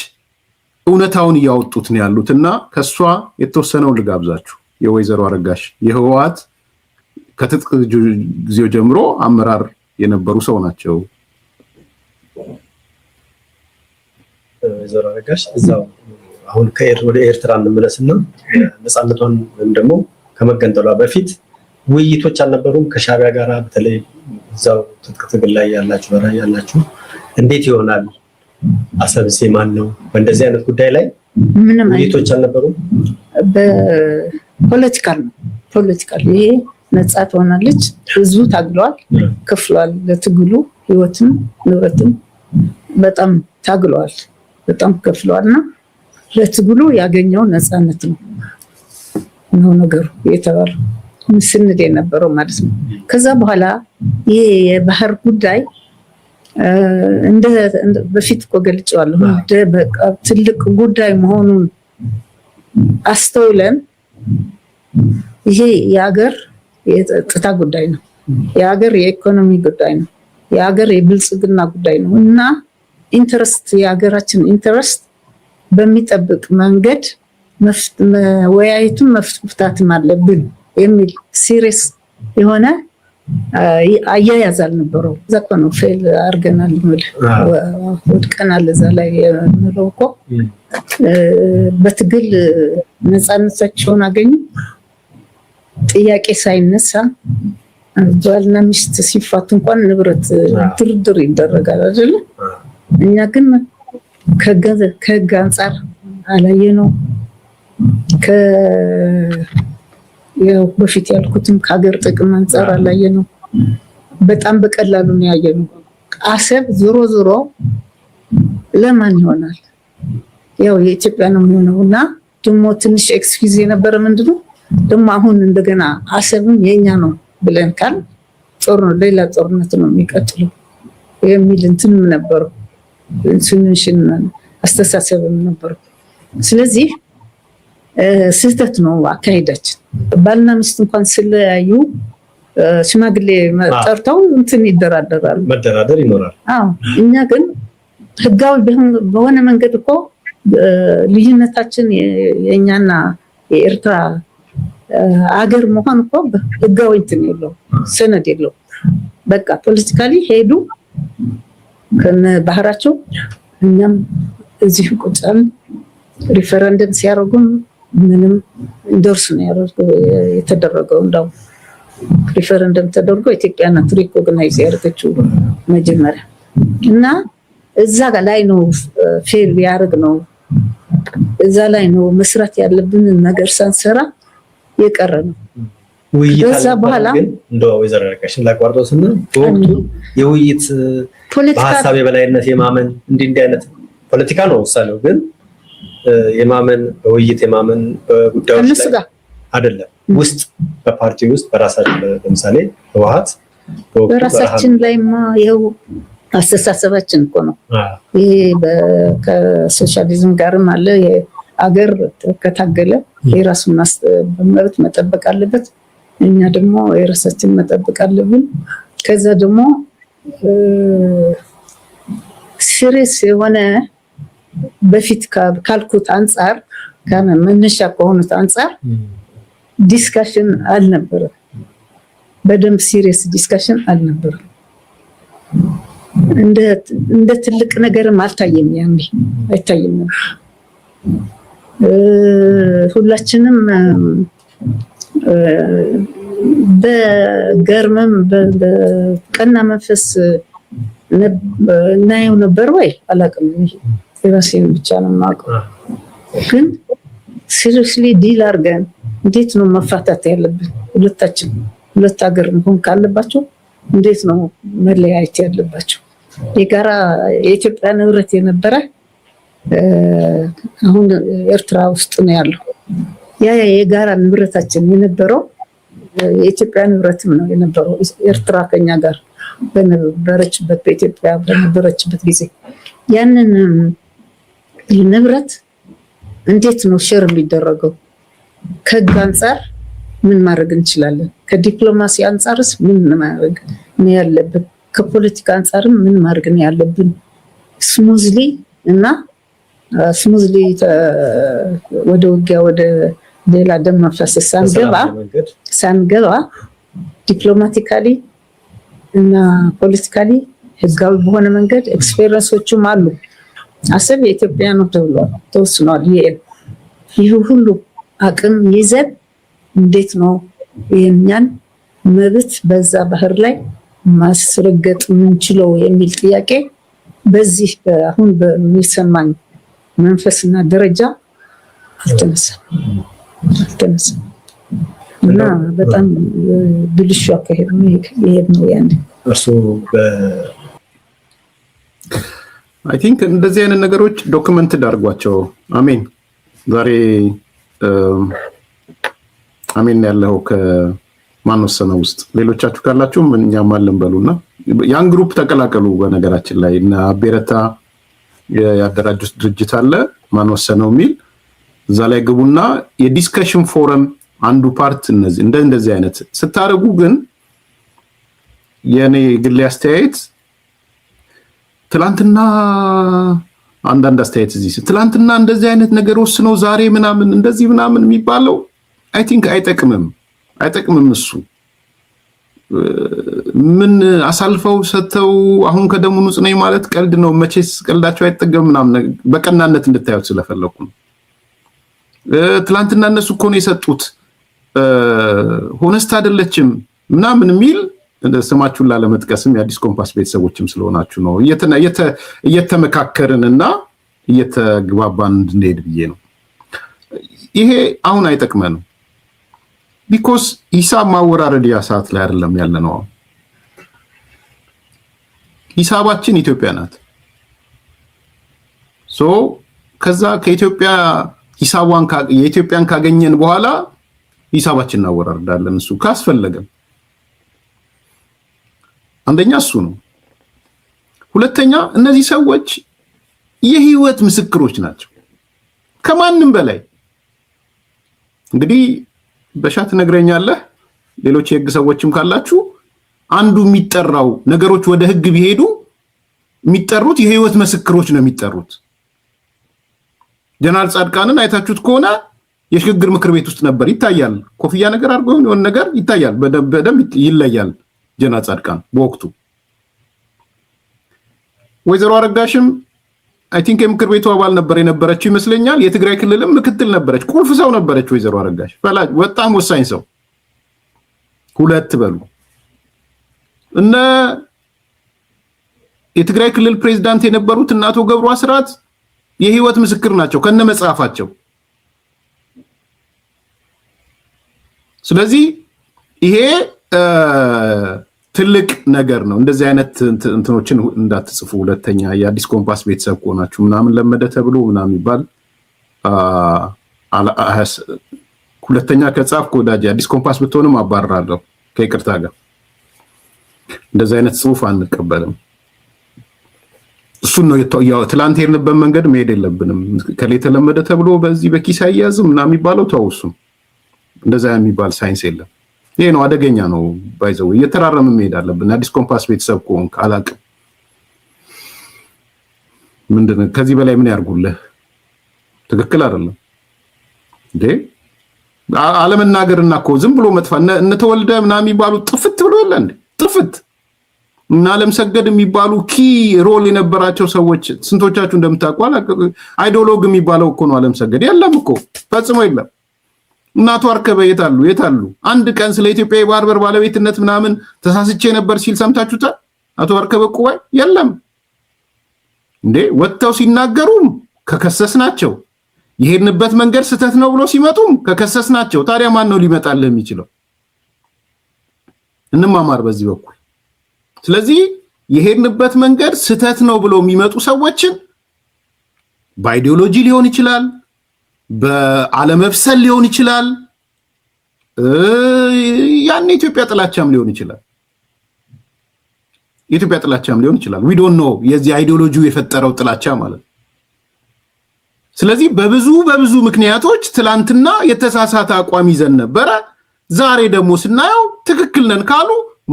እውነታውን እያወጡት ነው ያሉትና ከሷ የተወሰነውን ልጋብዛችሁ። የወይዘሮ አረጋሽ የህወሓት ከትጥቅ ጊዜው ጀምሮ አመራር የነበሩ ሰው ናቸው። ወይዘሮ አረጋሽ እዛው አሁን ወደ ኤርትራ እንመለስና ነፃነቷን ወይም ደግሞ ከመገንጠሏ በፊት ውይይቶች አልነበሩም ከሻዕቢያ ጋር? በተለይ እዛው ትጥቅ ትግል ላይ ያላችሁ በራይ ያላችሁ እንዴት ይሆናል? አሰብስ ማን ነው? በእንደዚህ አይነት ጉዳይ ላይ ምንም ውይይቶች አልነበሩም? በፖለቲካል ነው ፖለቲካል። ይሄ ነፃ ትሆናለች። ህዝቡ ታግሏል፣ ከፍሏል። ለትግሉ ህይወትም ንብረትም በጣም ታግሏል፣ በጣም ከፍሏልና ለትግሉ ያገኘው ነፃነት ነው ነገሩ የተባለው ስንዴ የነበረው ማለት ነው። ከዛ በኋላ ይሄ የባህር ጉዳይ እንደ በፊት እኮ ገልጬዋለሁ። በቃ ትልቅ ጉዳይ መሆኑን አስተውለን ይሄ የሀገር የጸጥታ ጉዳይ ነው፣ የሀገር የኢኮኖሚ ጉዳይ ነው፣ የሀገር የብልጽግና ጉዳይ ነው እና ኢንተረስት የሀገራችን ኢንተረስት በሚጠብቅ መንገድ መወያየቱን መፍታትም አለብን የሚል ሲሪየስ የሆነ አያያዝ አልነበረው። እዛ እኮ ነው ፌል አድርገናል፣ ወድቀናል። እዛ ላይ የምለው እኮ በትግል ነፃነታቸውን አገኙ፣ ጥያቄ ሳይነሳ ባልና ሚስት ሲፋቱ እንኳን ንብረት ድርድር ይደረጋል አይደለ? እኛ ግን ከህግ አንጻር አላየነው። ያው በፊት ያልኩትም ከሀገር ጥቅም አንጻር አላየነው። በጣም በቀላሉ ነው ያየነው። አሰብ ዞሮ ዞሮ ለማን ይሆናል? ያው የኢትዮጵያ ነው የሚሆነውና ደግሞ ትንሽ ኤክስኪውዝ የነበረ ምንድነው ደግሞ አሁን እንደገና አሰብም የኛ ነው ብለን ካል ሌላ ጦርነት ነው የሚቀጥለው የሚል እንትንም ነበሩ፣ ኢንሲኑዌሽን አስተሳሰብም ነበሩ። ስለዚህ ስህተት ነው አካሄዳችን። ባልና ሚስት እንኳን ስለያዩ ሽማግሌ ጠርተው እንትን ይደራደራሉ፣ መደራደር ይኖራል። እኛ ግን ህጋዊ በሆነ መንገድ እኮ ልዩነታችን የኛና የኤርትራ አገር መሆን እኮ ህጋዊ እንትን የለው፣ ሰነድ የለው። በቃ ፖለቲካሊ ሄዱ ከነ ባህራቸው፣ እኛም እዚህ ቁጭን። ሪፈረንደም ሲያደርጉም ምንም እንደርሱ ነው የተደረገው። እንዳው ሪፈረንደም ተደርጎ ኢትዮጵያና ሪኮግናይዝ ያደረገችው መጀመሪያ እና እዛ ላይ ነው ፌል ያደርግ ነው። እዛ ላይ ነው መስራት ያለብን ነገር ሳንሰራ የቀረ ነው። ከዛ በኋላ እንደው ወይዘሮ ረጋሽን ላቋርጦትና በወቅቱ የውይይት በሀሳብ የበላይነት የማመን እንዲህ አይነት ፖለቲካ ነው ውሳኔው፣ ግን የማመን በውይይት የማመን በጉዳዮች ላይ አይደለም። ውስጥ በፓርቲ ውስጥ በራሳችን ለምሳሌ ህወሓት በራሳችን ላይማ ይኸው አስተሳሰባችን እኮ ነው። ይሄ ከሶሻሊዝም ጋርም አለ። አገር ከታገለ የራሱን መብት መጠበቅ አለበት። እኛ ደግሞ የራሳችን መጠበቅ አለብን። ከዛ ደግሞ ሲሪየስ የሆነ በፊት ካልኩት አንጻር መነሻ ከሆኑት አንጻር ዲስካሽን አልነበረም። በደንብ ሲሪየስ ዲስካሽን አልነበረም። እንደ ትልቅ ነገርም አልታየም፣ ያኔ አይታየም ነበር። ሁላችንም በገርመም በቀና መንፈስ እናየው ነበር ወይ አላውቅም። የራሴን ብቻ ነው የማውቀው። ግን ሲሪየስሊ ዲል አድርገን እንዴት ነው መፋታት ያለብን? ሁለታችን ሁለት ሀገር መሆን ካለባቸው እንዴት ነው መለያየት ያለባቸው? የጋራ የኢትዮጵያ ንብረት የነበረ አሁን ኤርትራ ውስጥ ነው ያለው። ያ የጋራ ንብረታችን የነበረው የኢትዮጵያ ንብረትም ነው የነበረው። ኤርትራ ከኛ ጋር በነበረችበት በኢትዮጵያ በነበረችበት ጊዜ ያንን ንብረት እንዴት ነው ሼር የሚደረገው? ከህግ አንጻር ምን ማድረግ እንችላለን? ከዲፕሎማሲ አንጻርስ ምን ማድረግ ነው ያለብን? ከፖለቲካ አንጻርም ምን ማድረግ ነው ያለብን? ስሙዝሊ እና ስሙዝሊ ወደ ውጊያ ወደ ሌላ ደም ማፍሰስ ሳንገባ ዲፕሎማቲካሊ እና ፖለቲካሊ ህጋዊ በሆነ መንገድ ኤክስፔሪንሶቹም አሉ። አሰብ የኢትዮጵያ ነው ተብሏል፣ ተወስኗል። ይህ ሁሉ አቅም ይዘን እንዴት ነው የኛን መብት በዛ ባህር ላይ ማስረገጥ የምንችለው የሚል ጥያቄ በዚህ አሁን በሚሰማኝ መንፈስና ደረጃ አልተነሳም እና በጣም ብልሹ አካሄድ ነው ይሄድ ነው ያንዴ እርሱ አይ ቲንክ እንደዚህ አይነት ነገሮች ዶክመንትድ አድርጓቸው። አሜን ዛሬ አሜን ያለው ከማን ወሰነው ውስጥ ሌሎቻችሁ ካላችሁ እኛም አለን በሉና ያን ግሩፕ ተቀላቀሉ። በነገራችን ላይ እና አቤረታ ያደራጁት ድርጅት አለ ማን ወሰነው የሚል እዛ ላይ ግቡና የዲስከሽን ፎረም አንዱ ፓርት እንደዚህ አይነት ስታረጉ ግን የኔ ግል አስተያየት ትላንትና አንዳንድ አስተያየት እዚህ ትላንትና እንደዚህ አይነት ነገር ወስነው ዛሬ ምናምን እንደዚህ ምናምን የሚባለው አይ ቲንክ አይጠቅምም። እሱ ምን አሳልፈው ሰተው አሁን ከደሙ ንጹህ ነኝ ማለት ቀልድ ነው። መቼስ ቀልዳቸው አይጠገም ምናምን በቀናነት እንድታዩት ስለፈለኩ ነው። ትላንትና እነሱ እኮ ነው የሰጡት ሆነስት አይደለችም ምናምን የሚል ስማችሁን ላለመጥቀስም የአዲስ ኮምፓስ ቤተሰቦችም ስለሆናችሁ ነው እየተመካከርንና እየተግባባን እንድንሄድ ብዬ ነው። ይሄ አሁን አይጠቅመንም። ቢኮዝ ሂሳብ ማወራረድ ያ ሰዓት ላይ አይደለም ያለነው። ሂሳባችን ኢትዮጵያ ናት። ሶ ከዛ ከኢትዮጵያ የኢትዮጵያን ካገኘን በኋላ ሂሳባችን እናወራርዳለን። እሱ ካስፈለገም አንደኛ እሱ ነው። ሁለተኛ እነዚህ ሰዎች የህይወት ምስክሮች ናቸው ከማንም በላይ። እንግዲህ በሻት ነግረኛለህ ሌሎች የህግ ሰዎችም ካላችሁ አንዱ የሚጠራው ነገሮች ወደ ህግ ቢሄዱ የሚጠሩት የህይወት ምስክሮች ነው የሚጠሩት። ጀነራል ጻድቃንን አይታችሁት ከሆነ የሽግግር ምክር ቤት ውስጥ ነበር፣ ይታያል። ኮፍያ ነገር አድርጎ የሆነ ነገር ይታያል፣ በደንብ ይለያል። ጀነራል ጻድቃን በወቅቱ ወይዘሮ አረጋሽም አይ ቲንክ የምክር ቤቱ አባል ነበር የነበረችው ይመስለኛል። የትግራይ ክልልም ምክትል ነበረች፣ ቁልፍ ሰው ነበረች ወይዘሮ አረጋሽ፣ በጣም ወሳኝ ሰው። ሁለት በሉ እነ የትግራይ ክልል ፕሬዝዳንት የነበሩት አቶ ገብሩ አስራት የህይወት ምስክር ናቸው ከነ መጽሐፋቸው። ስለዚህ ይሄ ትልቅ ነገር ነው። እንደዚህ አይነት እንትኖችን እንዳትጽፉ። ሁለተኛ የአዲስ ኮምፓስ ቤተሰብ ከሆናችሁ ምናምን ለመደ ተብሎ ምናምን ይባል። ሁለተኛ ከጻፍኩ ወዳጅ አዲስ ኮምፓስ ብትሆንም አባራለሁ ከይቅርታ ጋር። እንደዚህ አይነት ጽሁፍ አንቀበልም። እሱን ነው ያው ትላንት የሄድንበት መንገድ መሄድ የለብንም። ከሌ ተለመደ ተብሎ በዚህ በኪስ አያዝም ምናምን የሚባለው ተውሱ። እንደዛ የሚባል ሳይንስ የለም። ይሄ ነው አደገኛ ነው። ባይዘው እየተራረመ መሄድ አለብን። አዲስ ኮምፓስ ቤተሰብ ከሆንክ አላቅም ምንድነው ከዚህ በላይ ምን ያርጉልህ? ትክክል አይደለም እንዴ አለመናገርና እኮ ዝም ብሎ መጥፋ እነ ተወልደ ምናምን የሚባሉ ጥፍት ብሎ የለ እንዴ ጥፍት እና ለምሰገድ የሚባሉ ኪ ሮል የነበራቸው ሰዎች ስንቶቻችሁ እንደምታውቁ አይዲዮሎግ የሚባለው እኮ ነው። ለምሰገድ የለም እኮ ፈጽሞ የለም። እናቱ አርከበ የታሉ? አንድ ቀን ስለ ኢትዮጵያ የባህር በር ባለቤትነት ምናምን ተሳስቼ ነበር ሲል ሰምታችሁታል? አቶ አርከበ ቁዋይ የለም እንዴ ወጥተው ሲናገሩም ከከሰስናቸው፣ የሄድንበት መንገድ ስህተት ነው ብሎ ሲመጡም ከከሰስናቸው። ታዲያ ማን ነው ሊመጣልህ የሚችለው? እንማማር በዚህ በኩል። ስለዚህ የሄድንበት መንገድ ስህተት ነው ብሎ የሚመጡ ሰዎችን በአይዲዮሎጂ ሊሆን ይችላል፣ በአለመብሰል ሊሆን ይችላል፣ ያን የኢትዮጵያ ጥላቻም ሊሆን ይችላል። የኢትዮጵያ ጥላቻም ሊሆን ይችላል። we don't know የዚህ አይዲዮሎጂው የፈጠረው ጥላቻ ማለት። ስለዚህ በብዙ ምክንያቶች ትላንትና የተሳሳተ አቋም ይዘን ነበረ። ዛሬ ደግሞ ስናየው ትክክል ነን ካሉ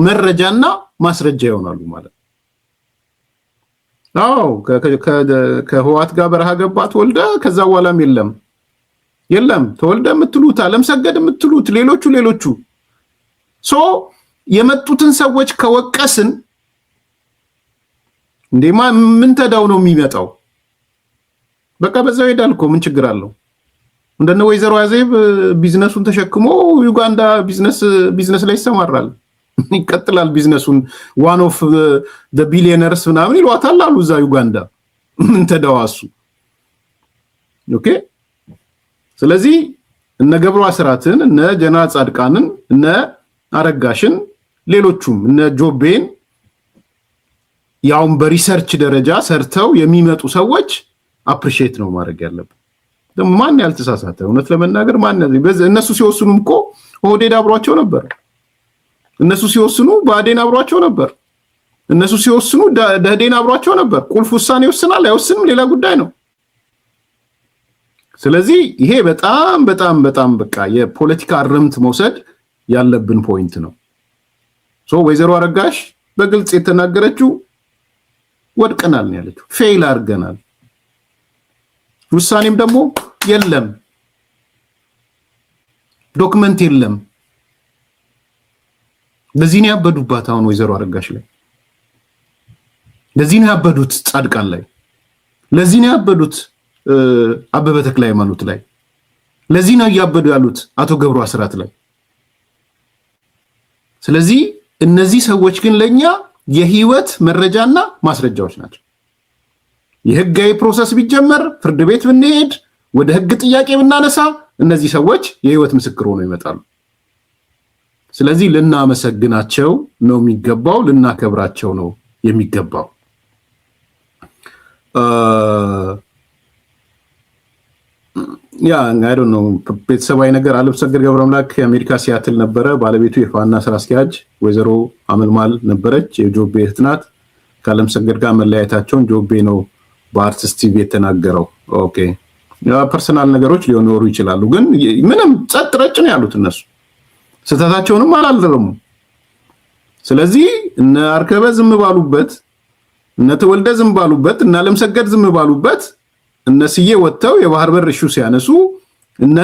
መረጃና ማስረጃ ይሆናሉ ማለት። አዎ ከህዋት ጋር በረሃ ገባ ተወልደ፣ ከዛ በኋላም የለም ተወልደ የምትሉት አለምሰገድ የምትሉት ሌሎቹ ሶ የመጡትን ሰዎች ከወቀስን እንደማ ምን ተዳው ነው የሚመጣው? በቃ በዛው ሄዳል እኮ ምን ችግር አለው? እንደነ ወይዘሮ አዜብ ቢዝነሱን ተሸክሞ ዩጋንዳ ቢዝነስ ላይ ይሰማራል፣ ይቀጥላል ቢዝነሱን። ዋን ኦፍ ዘ ቢሊየነርስ ምናምን ይሏታል አሉ እዛ ዩጋንዳ። ምን ተዳዋሱ? ኦኬ። ስለዚህ እነ ገብሩ አስራትን እነ ጀነራል ጻድቃንን እነ አረጋሽን ሌሎቹም እነ ጆቤን ያውም በሪሰርች ደረጃ ሰርተው የሚመጡ ሰዎች አፕሪሺየት ነው ማድረግ ያለብን። ማን ያልተሳሳተ እውነት ለመናገር ማን እነሱ ሲወስኑም እኮ ኦህዴድ አብሯቸው ነበር። እነሱ ሲወስኑ ብአዴን አብሯቸው ነበር። እነሱ ሲወስኑ ደህዴን አብሯቸው ነበር። ቁልፍ ውሳኔ ይወስናል አይወስንም ሌላ ጉዳይ ነው። ስለዚህ ይሄ በጣም በቃ የፖለቲካ አርምት መውሰድ ያለብን ፖይንት ነው። ሶ ወይዘሮ አረጋሽ በግልጽ የተናገረችው ወድቀናል ነው ያለችው። ፌል አድርገናል። ውሳኔም ደግሞ የለም፣ ዶክመንት የለም። ለዚህ ነው ያበዱባት አሁን ወይዘሮ አረጋሽ ላይ። ለዚህ ነው ያበዱት ጻድቃን ላይ። ለዚህ ነው ያበዱት አበበ ተክለ ሃይማኖት ላይ። ለዚህ ነው ያበዱ ያሉት አቶ ገብሩ አስራት ላይ። ስለዚህ እነዚህ ሰዎች ግን ለኛ የህይወት መረጃና ማስረጃዎች ናቸው። የህጋዊ ፕሮሰስ ቢጀመር ፍርድ ቤት ብንሄድ ወደ ህግ ጥያቄ ብናነሳ እነዚህ ሰዎች የህይወት ምስክር ሆነው ይመጣሉ። ስለዚህ ልናመሰግናቸው ነው የሚገባው፣ ልናከብራቸው ነው የሚገባው። ያ አይ ዶንት ኖ ቤተሰባዊ ነገር አለምሰገድ ገብረአምላክ የአሜሪካ ሲያትል ነበረ። ባለቤቱ የፋና ስራ አስኪያጅ ወይዘሮ አመልማል ነበረች። የጆቤ እህት ናት። ከአለምሰገድ ጋር መለያየታቸውን ጆቤ ነው በአርቲስት ቲቪ የተናገረው። ኦኬ ያ ፐርሰናል ነገሮች ሊኖሩ ይችላሉ፣ ግን ምንም ጸጥ ረጭ ነው ያሉት እነሱ። ስተታቸውንም አላልዘረሙ። ስለዚህ እነ አርከበ ዝም ባሉበት፣ እነ ተወልደ ዝም ባሉበት፣ እነ አለምሰገድ ዝም ባሉበት፣ እነ ስዬ ወጥተው የባህር በር ኢሹ ሲያነሱ፣ እነ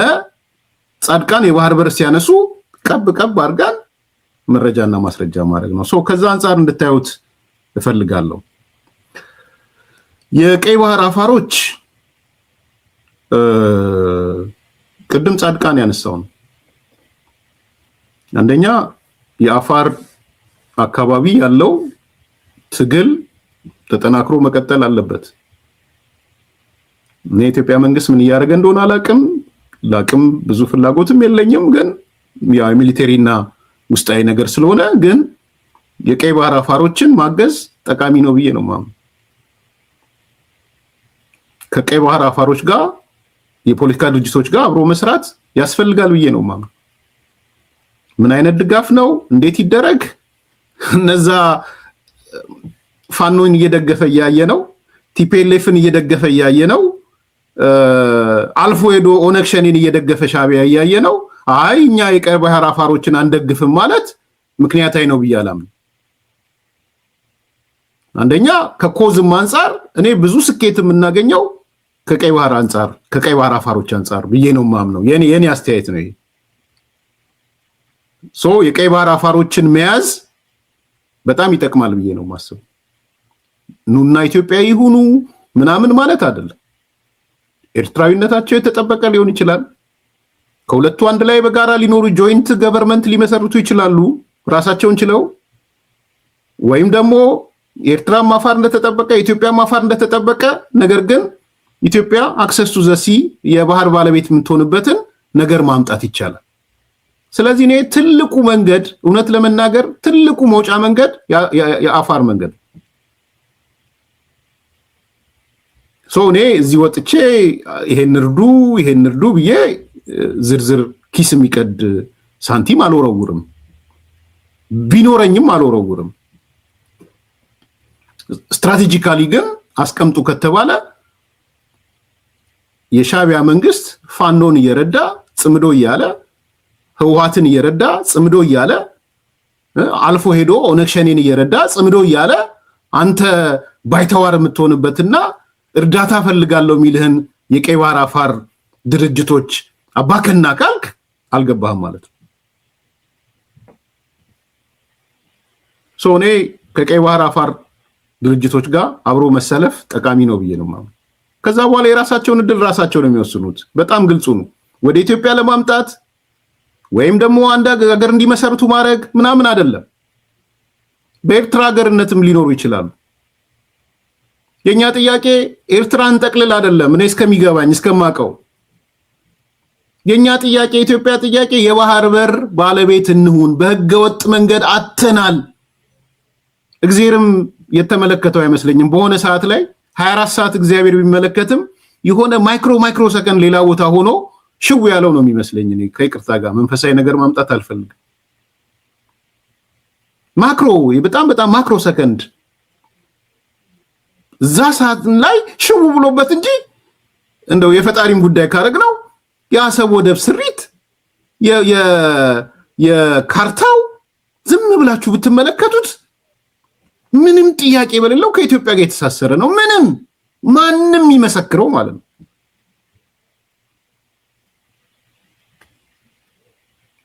ጻድቃን የባህር በር ሲያነሱ ቀብ አድርጋን መረጃና ማስረጃ ማድረግ ነው። ከዛ አንፃር እንድታዩት እፈልጋለሁ። የቀይ ባህር አፋሮች ቅድም ጻድቃን ያነሳው ነው። አንደኛ የአፋር አካባቢ ያለው ትግል ተጠናክሮ መቀጠል አለበት። የኢትዮጵያ መንግስት ምን እያደረገ እንደሆነ ላቅም ብዙ ፍላጎትም የለኝም፣ ግን ያው ሚሊተሪና ውስጣዊ ነገር ስለሆነ ግን የቀይ ባህር አፋሮችን ማገዝ ጠቃሚ ነው ብዬ ነው ማምነው። ከቀይ ባህር አፋሮች ጋር የፖለቲካ ድርጅቶች ጋር አብሮ መስራት ያስፈልጋል ብዬ ነው ማምነው። ምን አይነት ድጋፍ ነው? እንዴት ይደረግ? እነዛ ፋኖን እየደገፈ እያየ ነው፣ ቲፒኤልኤፍን እየደገፈ እያየ ነው፣ አልፎ ሄዶ ኦነግ ሸኔን እየደገፈ ሻዕቢያ እያየ ነው። አይ እኛ የቀይ ባህር አፋሮችን አንደግፍም ማለት ምክንያታዊ ነው ብዬ አላምንም። አንደኛ ከኮዝም አንፃር እኔ ብዙ ስኬት የምናገኘው ከቀይ ባህር አንፃር ከቀይ ባህር አፋሮች አንፃር ብዬ ነው ማምነው። የኔ አስተያየት ነው ይሄ። የቀይ ባህር አፋሮችን መያዝ በጣም ይጠቅማል ብዬ ነው ማስበው። ኑና ኢትዮጵያዊ ይሁኑ ምናምን ማለት አይደለም። ኤርትራዊነታቸው የተጠበቀ ሊሆን ይችላል። ከሁለቱ አንድ ላይ በጋራ ሊኖሩ ጆይንት ገቨርንመንት ሊመሰርቱ ይችላሉ ራሳቸውን ችለው። ወይም ደግሞ ኤርትራ ማፋር እንደተጠበቀ ኢትዮጵያ ማፋር እንደተጠበቀ፣ ነገር ግን ኢትዮጵያ አክሰስ ቱ ዘ ሲ የባህር ባለቤት የምትሆንበትን ነገር ማምጣት ይቻላል። ስለዚህ እኔ ትልቁ መንገድ እውነት ለመናገር ትልቁ መውጫ መንገድ የአፋር መንገድ እኔ እዚህ ወጥቼ ይሄን እርዱ ብዬ ዝርዝር ኪስ የሚቀድ ሳንቲም አልወረውርም፣ ቢኖረኝም አልወረውርም። ስትራቴጂካሊ ግን አስቀምጡ ከተባለ የሻዕቢያ መንግስት ፋኖን እየረዳ ጽምዶ እያለ ህወሓትን እየረዳ ጽምዶ እያለ አልፎ ሄዶ ኦነግ ሸኔን እየረዳ ጽምዶ እያለ አንተ ባይተዋር የምትሆንበትና እርዳታ ፈልጋለሁ የሚልህን የቀይ ባህር አፋር ድርጅቶች አባከና ካልክ አልገባህም ማለት ነው። እኔ ከቀይ ባህር አፋር ድርጅቶች ጋር አብሮ መሰለፍ ጠቃሚ ነው ብዬ ነው ማለት። ከዛ በኋላ የራሳቸውን እድል ራሳቸው ነው የሚወስኑት። በጣም ግልጹ ነው። ወደ ኢትዮጵያ ለማምጣት ወይም ደግሞ አንድ ሀገር እንዲመሰርቱ ማድረግ ምናምን አይደለም። በኤርትራ ሀገርነትም ሊኖሩ ይችላሉ። የኛ ጥያቄ ኤርትራን ጠቅልል አይደለም። እኔ እስከሚገባኝ እስከማቀው የኛ ጥያቄ የኢትዮጵያ ጥያቄ የባህር በር ባለቤት እንሁን። በህገወጥ መንገድ አተናል። እግዚአብሔርም የተመለከተው አይመስለኝም። በሆነ ሰዓት ላይ 24 ሰዓት እግዚአብሔር ቢመለከትም የሆነ ማይክሮ ሰከንድ ሌላ ቦታ ሆኖ ሽው ያለው ነው የሚመስለኝ። እኔ ከይቅርታ ጋር መንፈሳዊ ነገር ማምጣት አልፈልግም። በጣም ማክሮ ሰከንድ እዛ ሰዓት ላይ ሽው ብሎበት እንጂ እንደው የፈጣሪም ጉዳይ ካረግነው የአሰብ ወደብ ስሪት የካርታው ዝም ብላችሁ ብትመለከቱት ምንም ጥያቄ በሌለው ከኢትዮጵያ ጋር የተሳሰረ ነው። ማንም ይመሰክረው ማለት ነው።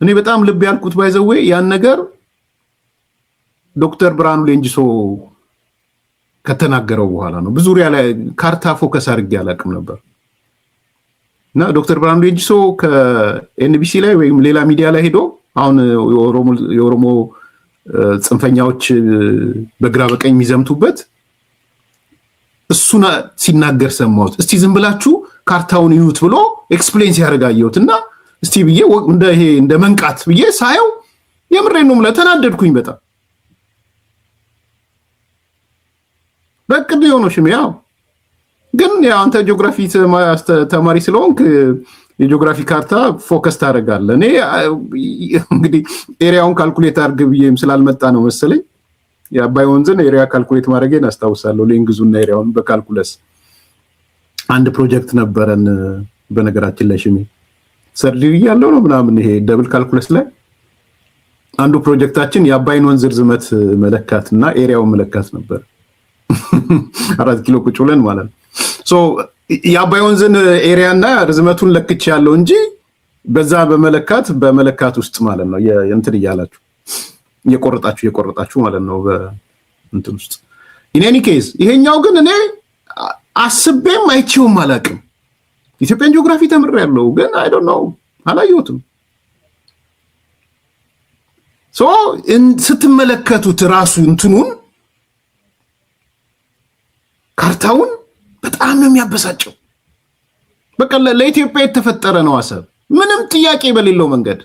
እኔ በጣም ልብ ያልኩት ባይዘዌ ያን ነገር ዶክተር ብርሃኑ ሌንጂሶ ከተናገረው በኋላ ነው። ብዙ ሪያ ላይ ካርታ ፎከስ አድርጌ አላቅም ነበር እና ዶክተር ብርሃኑ ሌንጂሶ ከኤንቢሲ ላይ ወይም ሌላ ሚዲያ ላይ ሄዶ አሁን የኦሮሞ ጽንፈኛዎች በግራ በቀኝ የሚዘምቱበት እሱና ሲናገር ሰማሁት። እስቲ ዝም ብላችሁ ካርታውን ይዩት ብሎ ኤክስፕሌን ሲያደርጋየውትና እስቲ ብዬ እንደ መንቃት ብዬ ሳየው የምሬን ነው ተናደድኩኝ በጣም። በቅድ የሆነው ሽሚያው ግን ያው አንተ ጂኦግራፊ ተማሪ ስለሆንክ የጂኦግራፊ ካርታ ፎከስ ታደርጋለህ። እኔ እንግዲህ ኤሪያውን ካልኩሌት አድርግ ብዬም ስላልመጣ ነው መሰለኝ የአባይ ወንዝን ኤሪያ ካልኩሌት ማድረጌን አስታውሳለሁ። ሌንግዙና ኤሪያውን በካልኩለስ አንድ ፕሮጀክት ነበረን። በነገራችን ላይ ሽሚ ሰርዲሪ ያለው ነው ምናምን ይሄ ደብል ካልኩለስ ላይ አንዱ ፕሮጀክታችን የአባይን ወንዝ ርዝመት መለካትና ኤሪያውን መለካት ነበር። 4 ኪሎ ቁጭ ብለን ማለት ነው። ሶ የአባይ ወንዝን ኤሪያና ርዝመቱን ለክቼ ያለው እንጂ በዛ በመለካት ውስጥ ማለት ነው እንትን እያላችሁ እየቆረጣችሁ ማለት ነው በእንትን ውስጥ in any case ይሄኛው ግን እኔ አስቤም አይቼውም አላውቅም። ኢትዮጵያን ጂኦግራፊ ተምሬያለሁ ግን I don't know አላየሁትም። ሶ ስትመለከቱት ራሱ እንትኑን ካርታውን በጣም ነው የሚያበሳጨው። በቃ ለኢትዮጵያ የተፈጠረ ነው አሰብ ምንም ጥያቄ በሌለው መንገድ።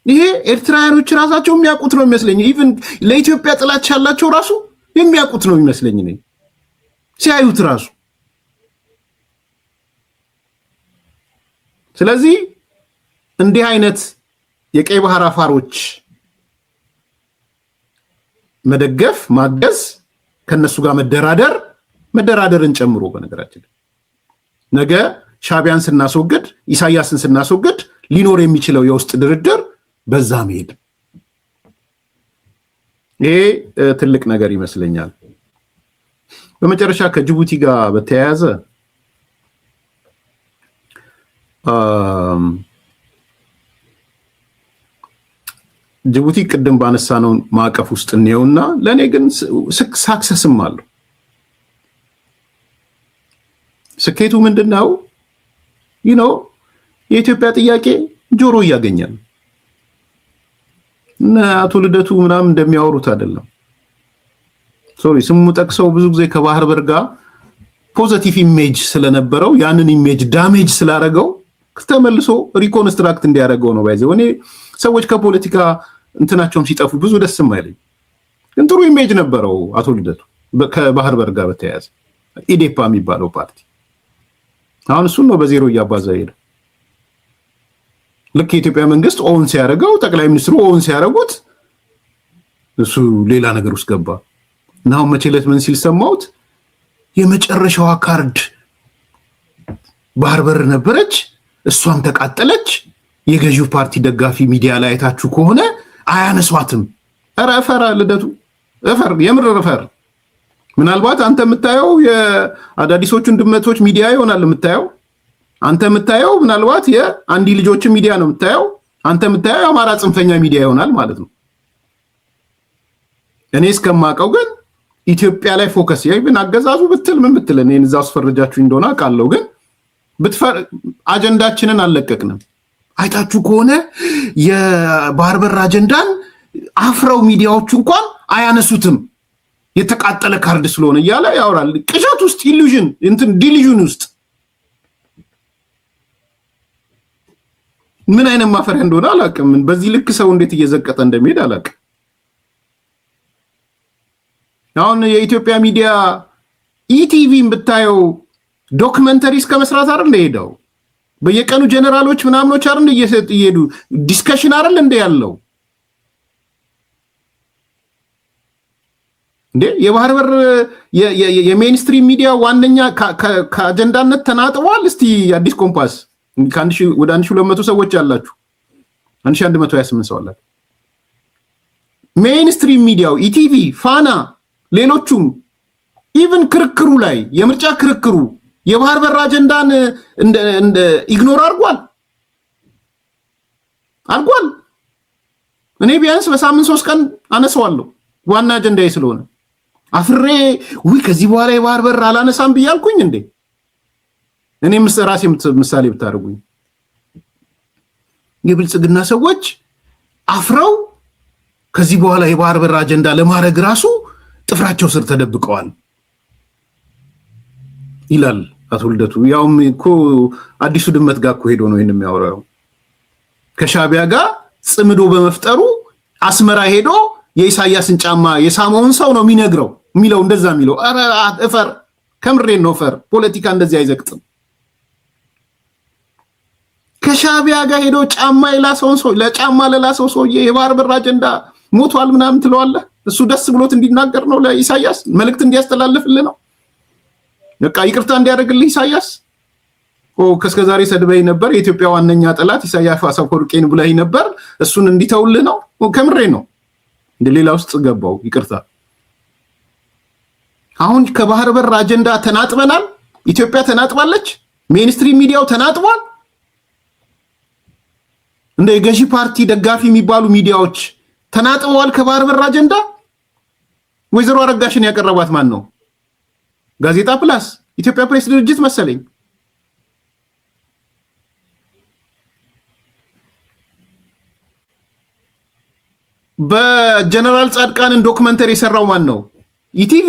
ይሄ ኤርትራውያኖች ራሳቸው የሚያውቁት ነው የሚመስለኝ። ኢቭን ለኢትዮጵያ ጥላቻ ያላቸው ራሱ የሚያውቁት ነው የሚመስለኝ እኔ ሲያዩት ራሱ። ስለዚህ እንዲህ አይነት የቀይ ባህር አፋሮች መደገፍ ማገዝ ከነሱ ጋር መደራደርን ጨምሮ በነገራችን ነገ ሻቢያን ስናስወግድ ኢሳያስን ስናስወግድ ሊኖር የሚችለው የውስጥ ድርድር በዛ መሄድ ይሄ ትልቅ ነገር ይመስለኛል። በመጨረሻ ከጅቡቲ ጋር በተያያዘ ጅቡቲ ቅድም ባነሳነው ማዕቀፍ ውስጥ ነውና ለኔ ግን ሳክሰስም አለው። ስኬቱ ምንድነው? የኢትዮጵያ ጥያቄ ጆሮ እያገኘ ነው። አቶ ልደቱ ምናምን እንደሚያወሩት አይደለም። ስሙ ጠቅሰው ብዙ ጊዜ ከባህር በር ጋር ፖዚቲቭ ኢሜጅ ስለነበረው ያንን ኢሜጅ ዳሜጅ ስላደረገው ተመልሶ ሪኮንስትራክት እንዲያደርገው ነው ባይዘው። እኔ ሰዎች ከፖለቲካ እንትናቸውም ሲጠፉ ብዙ ደስም አይለኝ፣ ግን ጥሩ ኢሜጅ ነበረው አቶ ልደቱ ከባህር በር ጋር በተያያዘ ኢዴፓ የሚባለው ፓርቲ። አሁን እሱን ነው በዜሮ እያባዛ ሄደ። ልክ የኢትዮጵያ መንግስት ኦን ሲያደርገው ጠቅላይ ሚኒስትሩ ኦን ሲያደርጉት እሱ ሌላ ነገር ውስጥ ገባ እና አሁን መቼ ዕለት ምን ሲል ሰማሁት? የመጨረሻዋ ካርድ ባህር በር ነበረች፣ እሷም ተቃጠለች። የገዢው ፓርቲ ደጋፊ ሚዲያ ላይ አይታችሁ ከሆነ አያነሷትም። ኧረ እፈር ልደቱ እፈር፣ የምር እፈር። ምናልባት አንተ የምታየው የአዳዲሶቹን ድመቶች ሚዲያ ይሆናል የምታየው። አንተ የምታየው ምናልባት የአንዲ ልጆችን ሚዲያ ነው የምታየው። አንተ የምታየው የአማራ ጽንፈኛ ሚዲያ ይሆናል ማለት ነው። እኔ እስከማውቀው ግን ኢትዮጵያ ላይ ፎከስ ይብን አገዛዙ ብትል ምን ብትል እኔን እዛው አስፈርጃችሁ እንደሆነ አውቃለሁ። ግን አጀንዳችንን አልለቀቅንም። አይታችሁ ከሆነ የባህር በር አጀንዳን አፍረው ሚዲያዎቹ እንኳን አያነሱትም። የተቃጠለ ካርድ ስለሆነ እያለ ያወራል። ቅዠት ውስጥ ኢሉዥን ዲሉዥን ውስጥ ምን አይነት ማፈሪያ እንደሆነ አላውቅም። በዚህ ልክ ሰው እንዴት እየዘቀጠ እንደሚሄድ አላውቅም። አሁን የኢትዮጵያ ሚዲያ ኢቲቪን ብታየው ዶክመንተሪ እስከ መስራት አይደል እንደሄደው በየቀኑ ጀነራሎች ምናምኖች አይደል እየሄዱ ዲስከሽን አይደል እንደ ያለው እንዴ የባህር በር የሜንስትሪም ሚዲያ ዋነኛ ከአጀንዳነት ተናጥቧል። እስቲ አዲስ ኮምፓስ ወደ 1200 ሰዎች አላችሁ፣ 1128 ሰው አላችሁ። ሜንስትሪም ሚዲያው ኢቲቪ፣ ፋና፣ ሌሎቹም ኢቭን ክርክሩ ላይ የምርጫ ክርክሩ የባህር በር አጀንዳን እንደ ኢግኖር አድርጓል። እኔ ቢያንስ በሳምንት 3 ቀን አነሳዋለሁ ዋና አጀንዳዬ ስለሆነ አፍሬ ከዚህ በኋላ የባህር በር አላነሳም ብያልኩኝ እንዴ። እኔ ራሴ ምሳሌ ብታደርጉኝ የብልጽግና ሰዎች አፍረው ከዚህ በኋላ የባህር በር አጀንዳ ለማድረግ ራሱ ጥፍራቸው ስር ተደብቀዋል ይላል አቶ ልደቱ። ያውም እኮ አዲሱ ድመት ጋር እኮ ሄዶ ነው ይሄን የሚያወራው። ከሻቢያ ጋር ጽምዶ በመፍጠሩ አስመራ ሄዶ የኢሳያስን ጫማ የሳመውን ሰው ነው የሚለው እንደዛ የሚለው። ኧረ እፈር፣ ከምሬን ነው እፈር። ፖለቲካ እንደዚህ አይዘቅጥም። ከሻቢያ ጋር ሄዶ ጫማ የላሰውን ሰው ለጫማ ለላሰው ሰውዬ የባህር በር አጀንዳ ሞቷል ምናምን ትለዋለህ። እሱ ደስ ብሎት እንዲናገር ነው ለኢሳያስ መልእክት እንዲያስተላልፍልህ ነው። በቃ ይቅርታ እንዲያደርግልህ ኢሳያስ ከስከዛሬ ሰድበይ ነበር የኢትዮጵያ ዋነኛ ጠላት ኢሳያስ አፈወርቂን ብለይ ነበር እሱን እንዲተውልህ ነው ከምሬ ነው እንደ ሌላ ውስጥ ገባው ይቅርታ አሁን ከባህር በር አጀንዳ ተናጥበናል ኢትዮጵያ ተናጥባለች ሜንስትሪም ሚዲያው ተናጥቧል እንደ የገዢ ፓርቲ ደጋፊ የሚባሉ ሚዲያዎች ተናጥበዋል ከባህር በር አጀንዳ ወይዘሮ አረጋሽን ያቀረቧት ማን ነው ጋዜጣ ፕላስ ኢትዮጵያ ፕሬስ ድርጅት መሰለኝ በጀነራል ጻድቃንን ዶክመንተሪ የሰራው ማን ነው ኢቲቪ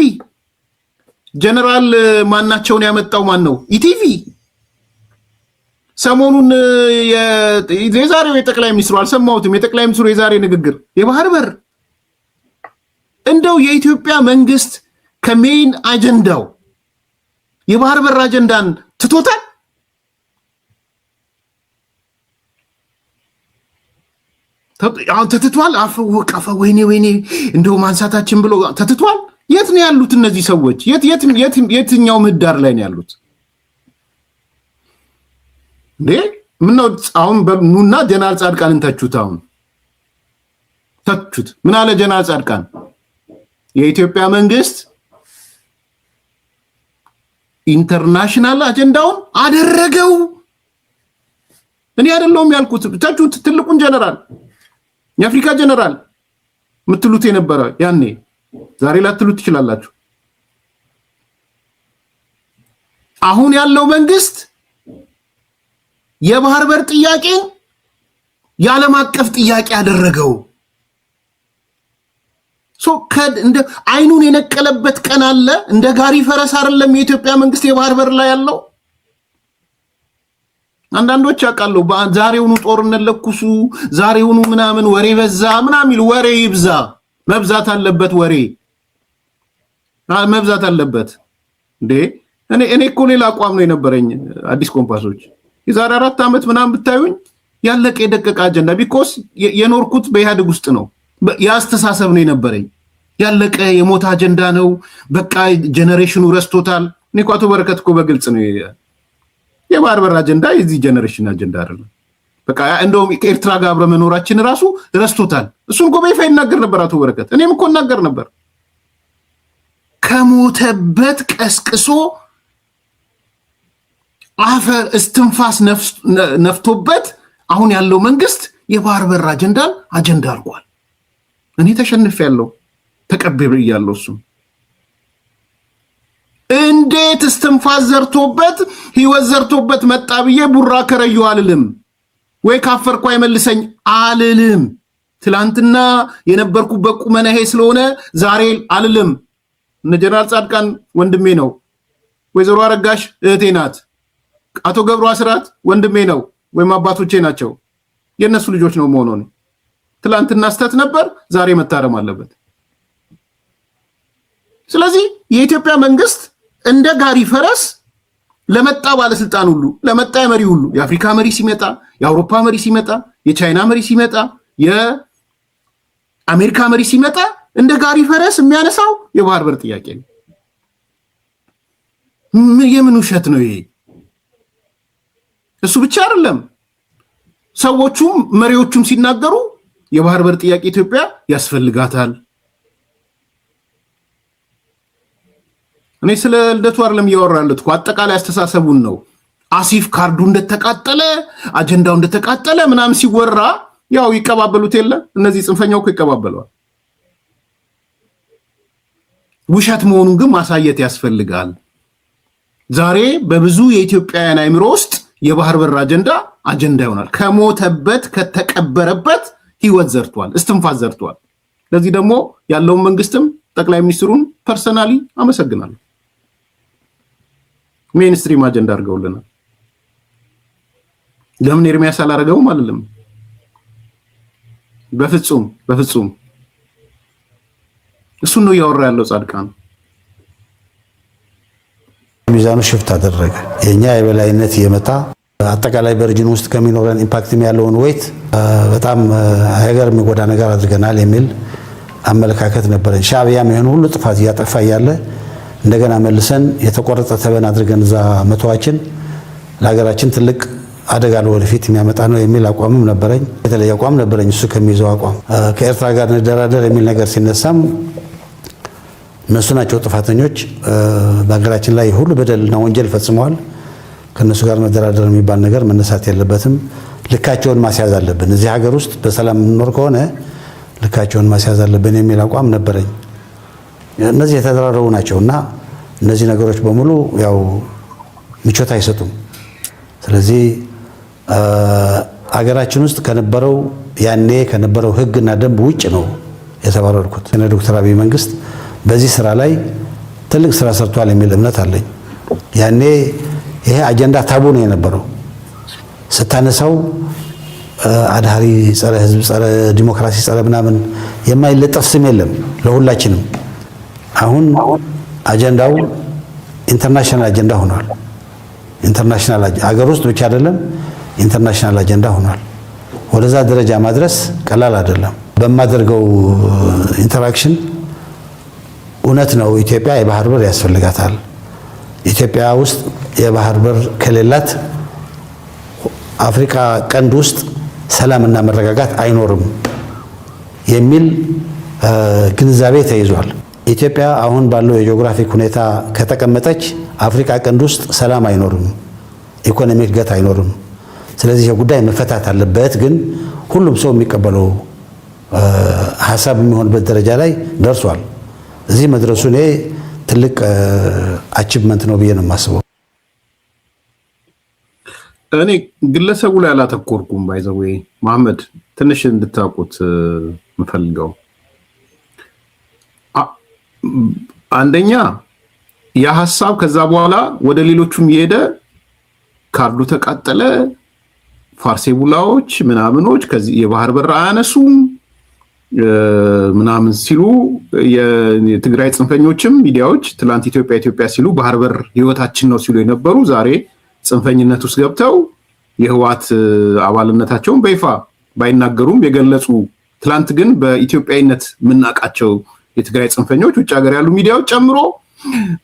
ጀነራል ማናቸውን ያመጣው ማን ነው ኢቲቪ ሰሞኑን የዛሬው የጠቅላይ ሚኒስትሩ አልሰማሁትም የጠቅላይ ሚኒስትሩ የዛሬ ንግግር የባህር በር እንደው የኢትዮጵያ መንግስት ከሜን አጀንዳው የባህር በር አጀንዳን ትቶታል ተትቷል አፈ ወይኔ እንደው ማንሳታችን ብሎ ተትቷል የት ነው ያሉት እነዚህ ሰዎች የትኛው ምህዳር ላይ ነው ያሉት እንዴ ምነው አሁን በኑና ጀነራል ጻድቃንን ተቹት ምን አለ ጀነራል ጻድቃን የኢትዮጵያ መንግስት ኢንተርናሽናል አጀንዳውን አደረገው እኔ አይደለሁም ያልኩት ተቹት ትልቁን ጀነራል የአፍሪካ ጀነራል ምትሉት የነበረ ያኔ ዛሬ ላትሉት ትችላላችሁ አሁን ያለው መንግስት የባህር በር ጥያቄን የዓለም አቀፍ ጥያቄ ያደረገው እንደ አይኑን የነቀለበት ቀን አለ እንደ ጋሪ ፈረስ አይደለም የኢትዮጵያ መንግስት የባህር በር ላይ ያለው አንዳንዶች ያቃለው ዛሬውኑ ጦርነት ለኩሱ ዛሬውኑ ምናምን ወሬ በዛ ምናምን ወሬ ይብዛ መብዛት አለበት ወሬ መብዛት አለበት እንዴ እኔ እኮ ሌላ አቋም ነው የነበረኝ አዲስ ኮምፓሶች የዛሬ 4 አመት ምናምን ብታዩኝ ያለቀ የደቀቀ አጀንዳ ቢኮስ የኖርኩት በኢህአዴግ ውስጥ ነው ያስተሳሰብ ነው የነበረኝ ያለቀ የሞት አጀንዳ ነው በቃ ጄነሬሽኑ ረስቶታል እኔ እኮ አቶ በረከት እኮ በግልጽ ነው የባህር በር አጀንዳ የዚህ ጄነሬሽን አጀንዳ አይደለም በቃ እንደውም ኤርትራ ጋር አብረ መኖራችን ራሱ ረስቶታል እሱን ጎበይፋ ይናገር ነበር አቶ በረከት እኔም እኮ እናገር ነበር ከሞተበት ቀስቅሶ አፈር እስትንፋስ ነፍቶበት አሁን ያለው መንግስት የባህር በር አጀንዳን አጀንዳ አድርጓል እኔ ተሸንፌያለሁ ተቀብያለሁ እሱ እንዴት እስትንፋስ ዘርቶበት ህይወት ዘርቶበት መጣ ብዬ ቡራ ከረዩ አልልም ወይ ካፈርኩ አይመልሰኝ አልልም ትላንትና የነበርኩበት ቁመና ይሄ ስለሆነ ዛሬ አልልም እነ ጀነራል ጻድቃን ወንድሜ ነው ወይዘሮ አረጋሽ እህቴ ናት አቶ ገብሩ አስራት ወንድሜ ነው ወይም አባቶቼ ናቸው የነሱ ልጆች ነው መሆኑ ነው ትላንትና ስተት ነበር ዛሬ መታረም አለበት ስለዚህ የኢትዮጵያ መንግስት እንደ ጋሪ ፈረስ ለመጣ ባለስልጣን ሁሉ ለመጣ መሪ ሁሉ የአፍሪካ መሪ ሲመጣ የአውሮፓ መሪ ሲመጣ የቻይና መሪ ሲመጣ የአሜሪካ መሪ ሲመጣ እንደ ጋሪ ፈረስ የሚያነሳው የባህር በር ጥያቄ ነው የምን ውሸት ነው ይሄ እሱ ብቻ አይደለም ሰዎቹም መሪዎቹም ሲናገሩ የባህር በር ጥያቄ ኢትዮጵያ ያስፈልጋታል እኔ ስለ ልደቱ አይደለም ያወራለት አጠቃላይ አስተሳሰቡን ነው አሲፍ ካርዱ እንደተቃጠለ አጀንዳው እንደተቃጠለ ምናም ሲወራ ያው ይቀባበሉት የለ እነዚህ ጽንፈኛው እኮ ይቀባበሏል ውሸት መሆኑን ግን ማሳየት ያስፈልጋል ዛሬ በብዙ የኢትዮጵያውያን አይምሮ ውስጥ የባህር በር አጀንዳ ይሆናል ከሞተበት ከተቀበረበት ህይወት ዘርቷል እስትንፋስ ዘርቷል ለዚህ ደግሞ ያለው መንግስትም ጠቅላይ ሚኒስትሩን ፐርሰናሊ አመሰግናለሁ ሜንስትሪም አጀንዳ አድርገውልናል ለምን ኤርሚያስ አላረገውም አይደለም በፍጹም እሱ ነው ያወራ ያለው ጻድቃን ሚዛኑ ሽፍት አደረገ የኛ የበላይነት የመጣ አጠቃላይ በሪጅን ውስጥ ከሚኖረን ኢምፓክትም ያለውን ዌት በጣም ሀገር የሚጎዳ ነገር አድርገናል የሚል አመለካከት ነበረን ሻዕቢያም ይሄን ሁሉ ጥፋት ያጠፋ ያለ እንደገና መልሰን የተቆረጠ ተበን አድርገን እዛ መተዋችን ለሀገራችን ትልቅ አደጋ ለወደፊት የሚያመጣ ነው የሚል አቋምም ነበረኝ። የተለየ አቋም ነበረኝ እሱ ከሚይዘው አቋም። ከኤርትራ ጋር እንደራደር የሚል ነገር ሲነሳም እነሱ ናቸው ጥፋተኞች፣ በሀገራችን ላይ ሁሉ በደልና ወንጀል ፈጽመዋል፣ ከነሱ ጋር መደራደር የሚባል ነገር መነሳት የለበትም፣ ልካቸውን ማስያዝ አለብን፣ እዚህ ሀገር ውስጥ በሰላም የምንኖር ከሆነ ልካቸውን ማስያዝ አለብን የሚል አቋም ነበረኝ። እነዚህ የተደራረቡ ናቸውና እነዚህ ነገሮች በሙሉ ያው ምቾት አይሰጡም። ስለዚህ አገራችን ውስጥ ከነበረው ያኔ ከነበረው ሕግና ደንብ ውጭ ነው የተባረርኩት። ዶክተር አብይ መንግስት በዚህ ስራ ላይ ትልቅ ስራ ሰርቷል የሚል እምነት አለኝ። ያኔ ይሄ አጀንዳ ታቡ ነው የነበረው። ስታነሳው አድሃሪ፣ ጸረ ህዝብ፣ ጸረ ዲሞክራሲ፣ ጸረ ምናምን የማይለጠፍ ስም የለም ለሁላችንም። አሁን አጀንዳው ኢንተርናሽናል አጀንዳ ሆኗል። ኢንተርናሽናል ሀገር ውስጥ ብቻ አይደለም፣ ኢንተርናሽናል አጀንዳ ሆኗል። ወደዛ ደረጃ ማድረስ ቀላል አይደለም። በማደርገው ኢንተራክሽን እውነት ነው ኢትዮጵያ የባህር በር ያስፈልጋታል። ኢትዮጵያ ውስጥ የባህር በር ከሌላት አፍሪካ ቀንድ ውስጥ ሰላምና መረጋጋት አይኖርም የሚል ግንዛቤ ተይዟል። ኢትዮጵያ አሁን ባለው የጂኦግራፊክ ሁኔታ ከተቀመጠች አፍሪካ ቀንድ ውስጥ ሰላም አይኖርም፣ ኢኮኖሚ እድገት አይኖርም። ስለዚህ ጉዳይ መፈታት አለበት። ግን ሁሉም ሰው የሚቀበለው ሀሳብ የሚሆንበት ደረጃ ላይ ደርሷል። እዚህ መድረሱ እኔ ትልቅ አቺቭመንት ነው ብዬ ነው የማስበው። እኔ ግለሰቡ ላይ አላተኮርኩም። ባይዘዌ መሐመድ ትንሽ እንድታውቁት የምፈልገው አንደኛ የሐሳብ ከዛ በኋላ ወደ ሌሎቹም የሄደ ካርዱ ተቃጠለ፣ ፋርሴቡላዎች ምናምኖች ከዚህ የባህር በር አያነሱም ምናምን ሲሉ የትግራይ ጽንፈኞችም ሚዲያዎች ትላንት ኢትዮጵያ ሲሉ ባህር በር ህይወታችን ነው ሲሉ የነበሩ ዛሬ ጽንፈኝነት ውስጥ ገብተው የህዋት አባልነታቸውን በይፋ ባይናገሩም የገለጹ ትላንት ግን በኢትዮጵያዊነት የምናውቃቸው የትግራይ ጽንፈኞች ውጭ ሀገር ያሉ ሚዲያዎች ጨምሮ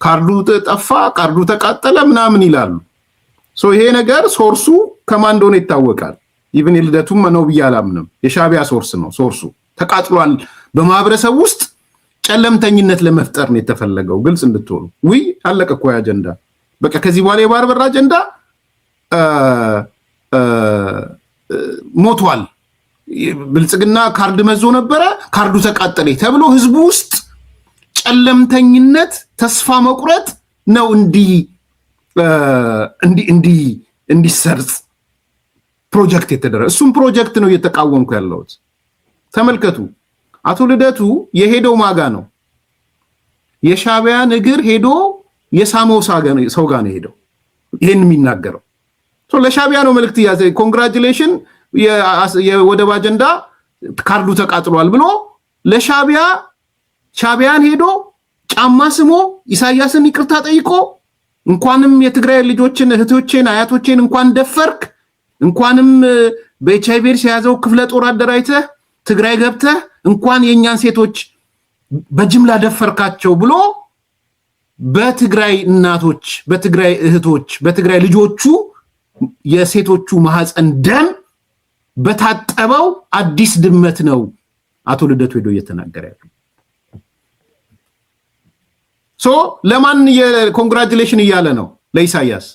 ካርዱ ጠፋ፣ ካርዱ ተቃጠለ ምናምን ይላሉ። ይሄ ነገር ሶርሱ ከማን እንደሆነ ይታወቃል። ኢቭን የልደቱም ነው ብዬ አላምንም። የሻዕቢያ ሶርስ ነው። ሶርሱ ተቃጥሏል። በማህበረሰብ ውስጥ ጨለምተኝነት ለመፍጠር ነው የተፈለገው። ግልጽ እንድትሆኑ። ውይ አለቀ እኮ አጀንዳ። በቃ ከዚህ በኋላ የባህር በር አጀንዳ ሞቷል። ብልጽግና ካርድ መዞ ነበረ፣ ካርዱ ተቃጠለ ተብሎ ህዝቡ ውስጥ ጨለምተኝነት፣ ተስፋ መቁረጥ ነው እንዲሰርጽ ፕሮጀክት የተደረገ። እሱም ፕሮጀክት ነው እየተቃወምኩ ያለሁት። ተመልከቱ። አቶ ልደቱ የሄደው ማጋ ነው? የሻዕቢያን እግር ሄዶ የሳመው ሰው ጋር ነው ሄደው ይሄን የሚናገረው። ለሻዕቢያ ነው መልእክት ያዘ። ኮንግራቹሌሽን የወደብ አጀንዳ ካርዱ ተቃጥሏል ብሎ ለሻዕቢያን ሄዶ ጫማ ስሞ ኢሳያስን ይቅርታ ጠይቆ እንኳንም የትግራይ ልጆችን እህቶቼን አያቶቼን እንኳን ደፈርክ፣ እንኳንም በኤችአይቪ ኤድስ የያዘው ክፍለ ጦር አደራጅተህ ትግራይ ገብተህ እንኳን የኛን ሴቶች በጅምላ ደፈርካቸው ብሎ በትግራይ እናቶች፣ በትግራይ እህቶች፣ በትግራይ ልጆቹ የሴቶቹ ማህፀን ደም በታጠበው አዲስ ድመት ነው አቶ ልደቱ ሄዶ እየተናገረ ያለው። ለማን የኮንግራቹሌሽን እያለ ነው? ለኢሳያስ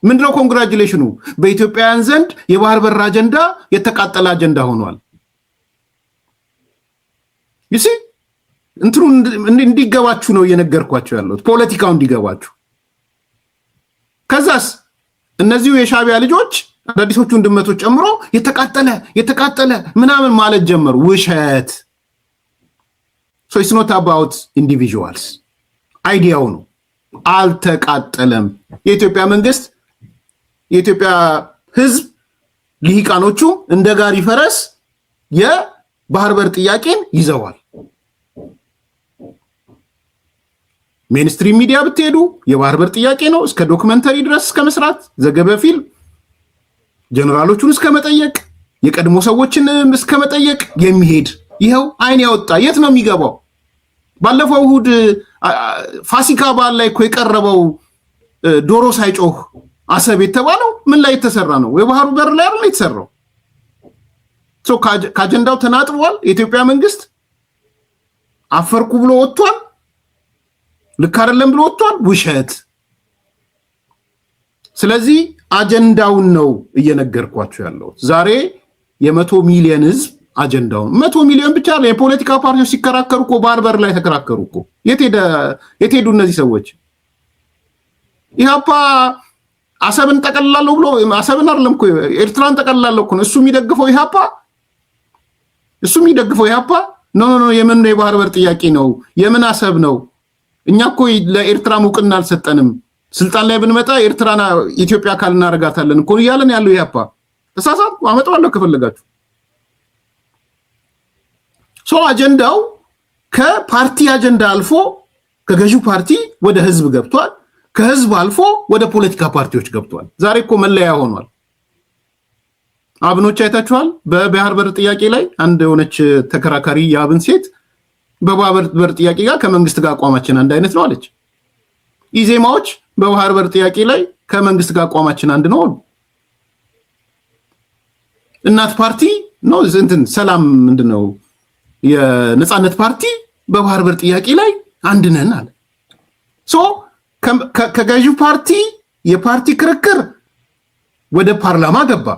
ምንድነው ኮንግራቹሌሽኑ? በኢትዮጵያውያን ዘንድ የባህር በር አጀንዳ የተቃጠለ አጀንዳ ሆኗል። ይሲ እንትሩ እንዲገባችሁ ነው እየነገርኳችሁ ያለሁት፣ ፖለቲካው እንዲገባችሁ። ከዛስ እነዚሁ የሻዕቢያ ልጆች አዳዲሶቹን ድመቶች ጨምሮ የተቃጠለ ምናምን ማለት ጀመሩ። ውሸት። it's not about individuals። አይዲያው ነው። አልተቃጠለም። የኢትዮጵያ መንግስት፣ የኢትዮጵያ ህዝብ፣ ልሂቃኖቹ እንደ ጋሪ ፈረስ የባህር በር ጥያቄን ይዘዋል። ሜንስትሪም ሚዲያ ብትሄዱ የባህር በር ጥያቄ ነው። እስከ ዶክመንተሪ ድረስ እስከ መስራት፣ ዘገበ ፊልም፣ ጀነራሎቹን እስከ መጠየቅ፣ የቀድሞ ሰዎችን እስከ መጠየቅ የሚሄድ ይኸው አይን ያወጣ። የት ነው የሚገባው? ባለፈው እሑድ ፋሲካ በዓል ላይ እኮ የቀረበው ዶሮ ሳይጮህ አሰብ የተባለው ምን ላይ የተሰራ ነው? የባህሩ በር ላይ አይደል የተሰራው? ከአጀንዳው ተናጥቧል። የኢትዮጵያ መንግስት አፈርኩ ብሎ ወጥቷል። ልክ አይደለም ብሎ ወጥቷል። ውሸት። ስለዚህ አጀንዳውን ነው እየነገርኳችሁ ያለው። ዛሬ የ100 ሚሊዮን ህዝብ አጀንዳውን 100 ሚሊዮን ብቻ ነው። የፖለቲካ ፓርቲዎች ሲከራከሩ እኮ ባህር በር ላይ ተከራከሩ እኮ። የት ሄዱ እነዚህ ሰዎች? ኢህአፓ አሰብን ጠቀልላለሁ ብሎ አሰብን አይደለም እኮ ኤርትራን ጠቀልላለሁ እኮ ነው እሱ የሚደግፈው ኢህአፓ። ኖ የምን የባህር በር ጥያቄ ነው? የምን አሰብ ነው? እኛ እኮ ለኤርትራ ሙቅና አልሰጠንም። ስልጣን ላይ ብንመጣ ኤርትራና ኢትዮጵያ አካል እናረጋታለን እኮ እያለን ያለው ኢህአፓ። ተሳሳትኩ፣ አመጣዋለሁ ከፈለጋችሁ። አጀንዳው ከፓርቲ አጀንዳ አልፎ ከገዢው ፓርቲ ወደ ህዝብ ገብቷል። ከህዝብ አልፎ ወደ ፖለቲካ ፓርቲዎች ገብቷል። ዛሬ እኮ መለያ ሆኗል። አብኖች አይታችኋል። በባህር በር ጥያቄ ላይ አንድ የሆነች ተከራካሪ የአብን ሴት በባህር በር ጥያቄ ጋር ከመንግስት ጋር አቋማችን አንድ አይነት ነው አለች። ኢዜማዎች በባህር በር ጥያቄ ላይ ከመንግስት ጋር አቋማችን አንድ ነው አሉ። እናት ፓርቲ ነው ሰላም ምንድነው የነጻነት ፓርቲ በባህር በር ጥያቄ ላይ አንድ ነን አለ። ከገዢው ፓርቲ የፓርቲ ክርክር ወደ ፓርላማ ገባ።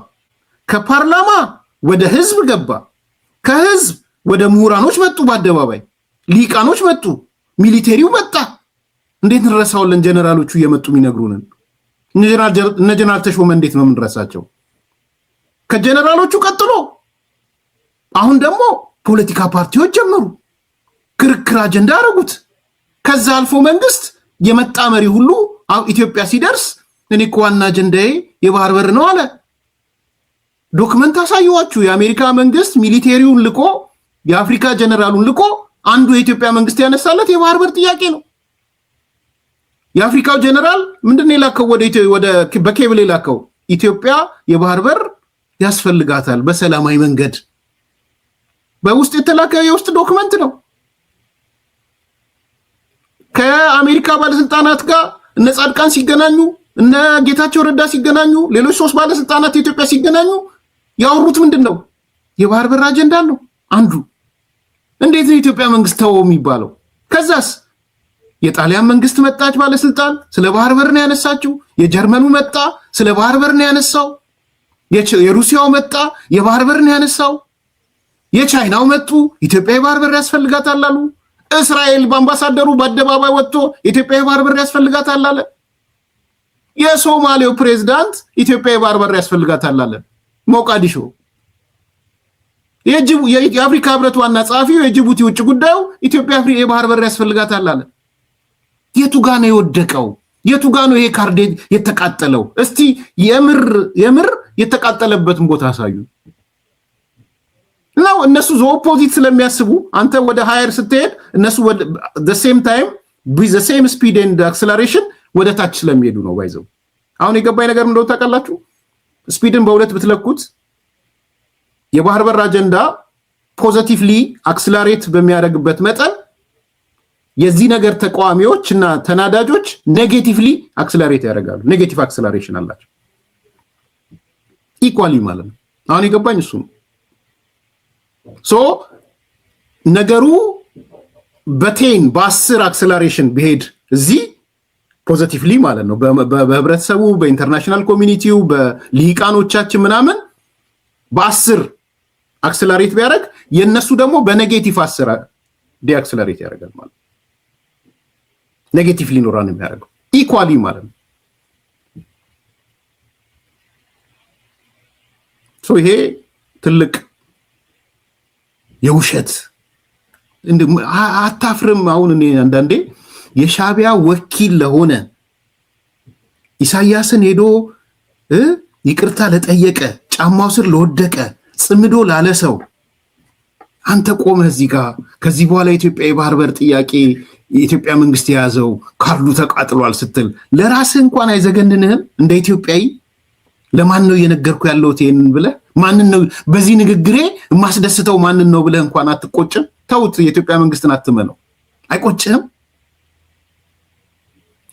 ከፓርላማ ወደ ህዝብ ገባ። ከህዝብ ወደ ምሁራኖች መጡ። በአደባባይ ሊቃኖች መጡ። ሚሊቴሪው መጣ። እንዴት እንረሳዋለን? ጀነራሎቹ እየመጡ የሚነግሩንን እነ ጀነራል ተሾመ እንዴት ነው የምንረሳቸው? ከጀነራሎቹ ቀጥሎ አሁን ደግሞ ፖለቲካ ፓርቲዎች ጀመሩ። ክርክር አጀንዳ አደረጉት። ከዛ አልፎ መንግስት የመጣ መሪ ሁሉ ኢትዮጵያ ሲደርስ እኔ እኮ ዋና አጀንዳዬ የባህር በር ነው አለ። ዶክመንት አሳየዋችሁ። የአሜሪካ መንግስት ሚሊቴሪውን ልኮ የአፍሪካ ጀነራሉን ልኮ አንዱ የኢትዮጵያ መንግስት ያነሳለት የባህር በር ጥያቄ ነው። የአፍሪካው ጀነራል ምንድነው የላከው? ወደ በኬብል የላከው ኢትዮጵያ የባህር በር ያስፈልጋታል በሰላማዊ መንገድ። በውስጥ የተላከ የውስጥ ዶክመንት ነው። ከአሜሪካ ባለስልጣናት ጋር እነ ጻድቃን ሲገናኙ፣ እነ ጌታቸው ረዳ ሲገናኙ፣ ሌሎች 3 ባለስልጣናት ኢትዮጵያ ሲገናኙ ያወሩት ምንድነው? የባህር በር አጀንዳ ነው አንዱ። እንዴት ነው የኢትዮጵያ መንግስት ተወው የሚባለው? ከዛስ የጣሊያን መንግስት መጣች ባለስልጣን ስለ ባህር በር ነው ያነሳችው። የጀርመኑ መጣ ስለ ባህር በር ነው ያነሳው። የሩሲያው መጣ የባህር በር ነው ያነሳው። የቻይናው መጡ ኢትዮጵያ የባህር በር ያስፈልጋታል አሉ። እስራኤል በአምባሳደሩ በአደባባይ ወጥቶ ኢትዮጵያ የባህር በር ያስፈልጋታል አለ። የሶማሌው ፕሬዝዳንት ኢትዮጵያ የባህር በር ያስፈልጋታል አለ። ሞቃዲሾ የአፍሪካ ህብረት ዋና ጸሐፊው የጅቡቲ ውጭ ጉዳዩ ኢትዮጵያ የባህር በር ያስፈልጋታል አለ። የቱ ጋር ነው የወደቀው? የቱ ጋር ነው ይሄ ካርድ የተቃጠለው? እስቲ የምር የተቃጠለበትን ቦታ አሳዩ። ነው እነሱ ኦፖዚት ስለሚያስቡ አንተ ወደ ሃየር ስትሄድ እነሱ ወደ the same time with the same speed and acceleration ወደ ታች ስለሚሄዱ ነው ባይዘው። አሁን የገባኝ ነገር እንደው ታውቃላችሁ፣ ስፒድን በሁለት ብትለኩት የባህር በር አጀንዳ ፖዚቲቭሊ አክሰለሬት በሚያደርግበት መጠን የዚህ ነገር ተቃዋሚዎች እና ተናዳጆች ኔጌቲቭሊ አክሰለሬት ያደርጋሉ። ኔጌቲቭ አክሰለሬሽን አላቸው ኢኳሊ ማለት ነው። አሁን የገባኝ እሱ ነው። ነገሩ በ10 አክሰለሬሽን ቢሄድ እዚህ ፖዚቲቭሊ ማለት ነው በህብረተሰቡ በኢንተርናሽናል ኮሚኒቲው በሊቃኖቻችን ምናምን በ10 አክሰለሬት ቢያደርግ የነሱ ደግሞ በኔጌቲቭ 10 ዲአክሰለሬት ያደርጋል ማለት ነው። ኔጌቲቭሊ ኖራን የሚያደርገው ኢኳሊ ማለት ነው። ይሄ ትልቅ የውሸት አታፍርም? አሁን እኔ አንዳንዴ የሻቢያ ወኪል ለሆነ ኢሳያስን ሄዶ ይቅርታ ለጠየቀ ጫማው ስር ለወደቀ ጽምዶ ላለ ሰው አንተ ቆመህ እዚህ ጋር ከዚህ በኋላ የኢትዮጵያ የባህር በር ጥያቄ የኢትዮጵያ መንግስት የያዘው ካርዱ ተቃጥሏል ስትል ለራስህ እንኳን አይዘገንንህም? እንደ ኢትዮጵያዊ ለማን ነው እየነገርኩ ያለሁት ይሄንን ብለህ ማንን ነው በዚህ ንግግሬ ማስደስተው ማንን ነው ብለህ እንኳን አትቆጭም? ተውት፣ የኢትዮጵያ መንግስትን አትመነው። አይቆጭህም?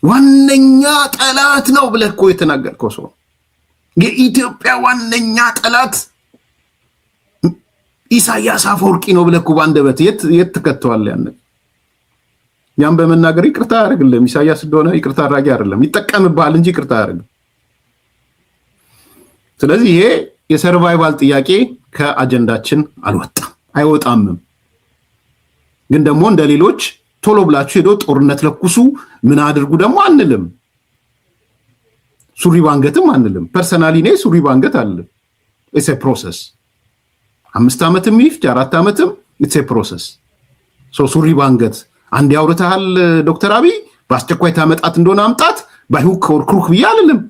ዋነኛ ጠላት ነው ብለህ እኮ የተናገርከው ሰው የኢትዮጵያ ዋነኛ ጠላት ኢሳያስ አፈወርቂ ነው ብለህ እኮ ባንደበት የት ተከተዋል? ያን በመናገር ይቅርታ አያደርግልህም። ኢሳያስ እንደሆነ ይቅርታ አድራጊ አይደለም፣ ይጠቀምብሃል እንጂ ይቅርታ አያደርግም። ስለዚህ ይሄ የሰርቫይቫል ጥያቄ ከአጀንዳችን አልወጣም አይወጣምም። ግን ደግሞ እንደሌሎች ቶሎ ብላችሁ ሄዶ ጦርነት ለኩሱ ምን አድርጉ ደግሞ አንልም። ሱሪ ባንገትም አንልም። ፐርሰናሊ እኔ ሱሪ ባንገት አልልም። ኢትስ ኤ ፕሮሰስ 5 ዓመትም ይፍጅ 4 ዓመትም ኢትስ ኤ ፕሮሰስ። ሱሪ ባንገት አንድ ያውርታል ዶክተር አብይ በአስቸኳይ ታመጣት እንደሆነ አምጣት ባይሁክ ወርክሩክ ብዬ አልልም።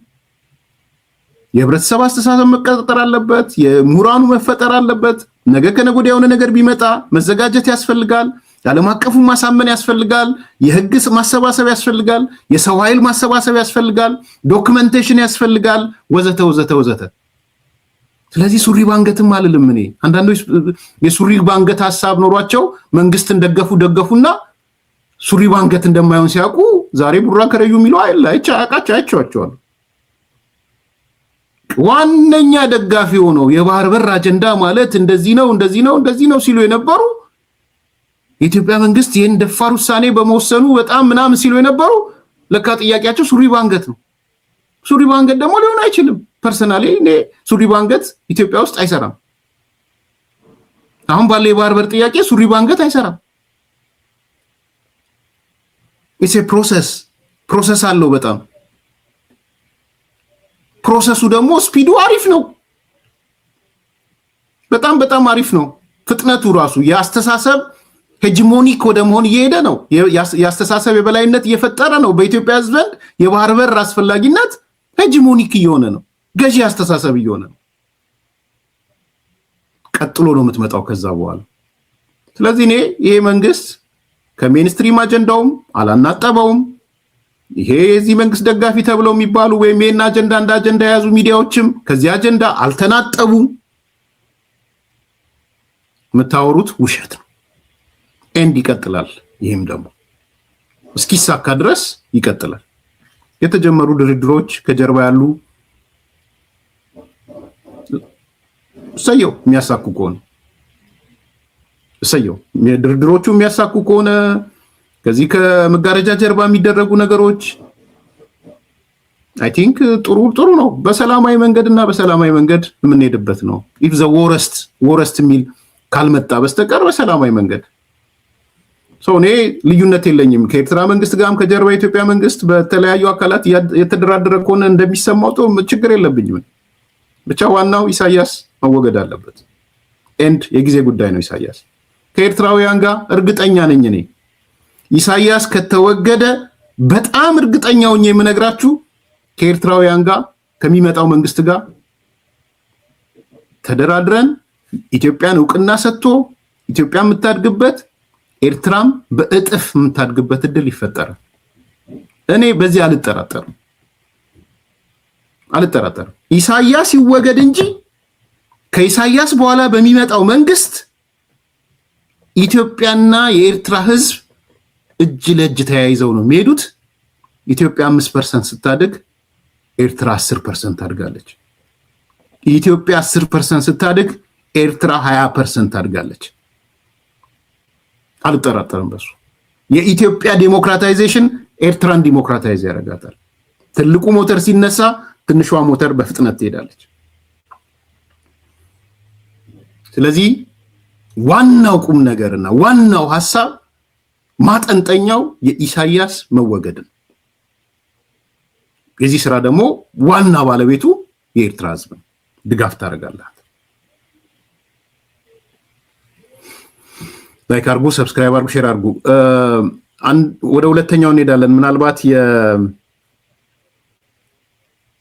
የህብረተሰብ አስተሳሰብ መቀጠር አለበት። የምሁራኑ መፈጠር አለበት። ነገ ከነገ ወዲያ የሆነ ነገር ቢመጣ መዘጋጀት ያስፈልጋል። የዓለም አቀፉ ማሳመን ያስፈልጋል። የህግ ማሰባሰብ ያስፈልጋል። የሰው ኃይል ማሰባሰብ ያስፈልጋል። ዶክመንቴሽን ያስፈልጋል። ወዘተ ወዘተ ወዘተ። ስለዚህ ሱሪ ባንገትም አልልም እኔ። አንዳንዶች የሱሪ ባንገት ሐሳብ ኖሯቸው መንግስትን ደገፉና ሱሪ ባንገት እንደማይሆን ሲያውቁ ዛሬ ቡራ ከረዩ የሚለው አይቻቸዋል። ዋነኛ ደጋፊ ሆነው የባህር በር አጀንዳ ማለት እንደዚህ ነው ሲሉ የነበሩ የኢትዮጵያ መንግስት ይህን ደፋር ውሳኔ በመወሰኑ በጣም ምናምን ሲሉ የነበሩ ለካ ጥያቄያቸው ሱሪ ባንገት ነው። ሱሪ ባንገት ደግሞ ሊሆን አይችልም። ፐርሰናሊ እኔ ሱሪ ባንገት ኢትዮጵያ ውስጥ አይሰራም። አሁን ባለ የባህር በር ጥያቄ ሱሪ ባንገት አይሰራም። ኢትስ ኤ ፕሮሰስ አለው በጣም ፕሮሰሱ ደግሞ ስፒዱ አሪፍ ነው። በጣም አሪፍ ነው። ፍጥነቱ ራሱ የአስተሳሰብ ሄጂሞኒክ ወደ መሆን እየሄደ ነው። የአስተሳሰብ የበላይነት እየፈጠረ ነው። በኢትዮጵያ ሕዝብ ዘንድ የባህር በር አስፈላጊነት ሄጂሞኒክ እየሆነ ነው። ገዢ አስተሳሰብ እየሆነ ነው። ቀጥሎ ነው የምትመጣው ከዛ በኋላ። ስለዚህ እኔ ይሄ መንግስት ከሜንስትሪም አጀንዳውም አላናጠበውም። ይሄ የዚህ መንግስት ደጋፊ ተብለው የሚባሉ ወይም ይሄን አጀንዳ እንደ አጀንዳ የያዙ ሚዲያዎችም ከዚህ አጀንዳ አልተናጠቡም። የምታወሩት ውሸት ነው። ኤንድ ይቀጥላል። ይህም ደግሞ እስኪሳካ ድረስ ይቀጥላል። የተጀመሩ ድርድሮች ከጀርባ ያሉ እሰየው የሚያሳኩ ከሆነ እሰየው፣ ድርድሮቹ የሚያሳኩ ከሆነ ከዚህ ከመጋረጃ ጀርባ የሚደረጉ ነገሮች አይ ቲንክ ጥሩ ነው። በሰላማዊ መንገድ የምንሄድበት ነው። ኢፍ ዘ ወረስት የሚል ካልመጣ በስተቀር በሰላማዊ መንገድ እኔ ልዩነት የለኝም ከኤርትራ መንግስት ጋርም ከጀርባ የኢትዮጵያ መንግስት በተለያዩ አካላት የተደራደረ ከሆነ እንደሚሰማው ችግር የለብኝም። ብቻ ዋናው ኢሳያስ መወገድ አለበት። ኤንድ የጊዜ ጉዳይ ነው። ኢሳያስ ከኤርትራውያን ጋር እርግጠኛ ነኝ እኔ ኢሳያስ ከተወገደ በጣም እርግጠኛው የምነግራችሁ ከኤርትራውያን ጋር ከሚመጣው መንግስት ጋር ተደራድረን ኢትዮጵያን እውቅና ሰጥቶ ኢትዮጵያ የምታድግበት ኤርትራም በእጥፍ የምታድግበት እድል ይፈጠራል። እኔ በዚህ አልጠራጠርም። ኢሳያስ ይወገድ እንጂ ከኢሳያስ በኋላ በሚመጣው መንግስት ኢትዮጵያና የኤርትራ ህዝብ እጅ ለእጅ ተያይዘው ነው የሚሄዱት። ኢትዮጵያ 5% ስታድግ ኤርትራ 10% ታድጋለች። ኢትዮጵያ 10% ስታድግ ኤርትራ 20% ታድጋለች። አልጠራጠርም በሱ። የኢትዮጵያ ዲሞክራታይዜሽን ኤርትራን ዲሞክራታይዝ ያደርጋታል። ትልቁ ሞተር ሲነሳ ትንሿ ሞተር በፍጥነት ትሄዳለች። ስለዚህ ዋናው ቁም ነገርና ዋናው ሐሳብ ማጠንጠኛው የኢሳያስ መወገድ ነው። የዚህ ስራ ደግሞ ዋና ባለቤቱ የኤርትራ ህዝብ ነው። ድጋፍ ታደርጋለህ። ላይክ አድርጉ፣ ሰብስክራይብ አድርጉ፣ ሼር አድርጉ። ወደ ሁለተኛው እንሄዳለን። ምናልባት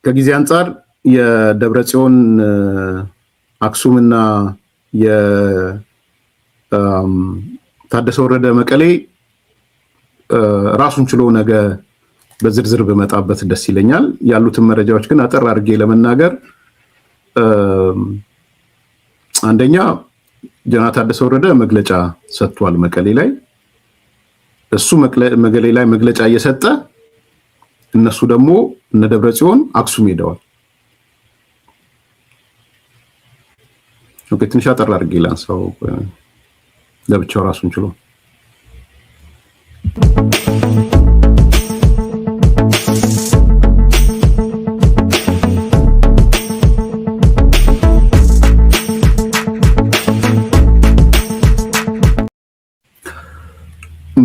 ከጊዜ አንፃር የደብረጽዮን አክሱምና የታደሰ ወረደ መቀሌ ራሱን ችሎ ነገ በዝርዝር በመጣበት ደስ ይለኛል። ያሉትን መረጃዎች ግን አጠር አድርጌ ለመናገር አንደኛ ጀነራል ታደሰ ወረደ መግለጫ ሰጥቷል መቀሌ ላይ። እሱ መቀሌ ላይ መግለጫ እየሰጠ እነሱ ደግሞ እነ ደብረጽዮን አክሱም ሄደዋል። ኦኬ ትንሽ አጠር አድርጌ ላንሳው ለብቻው ራሱን ችሎ።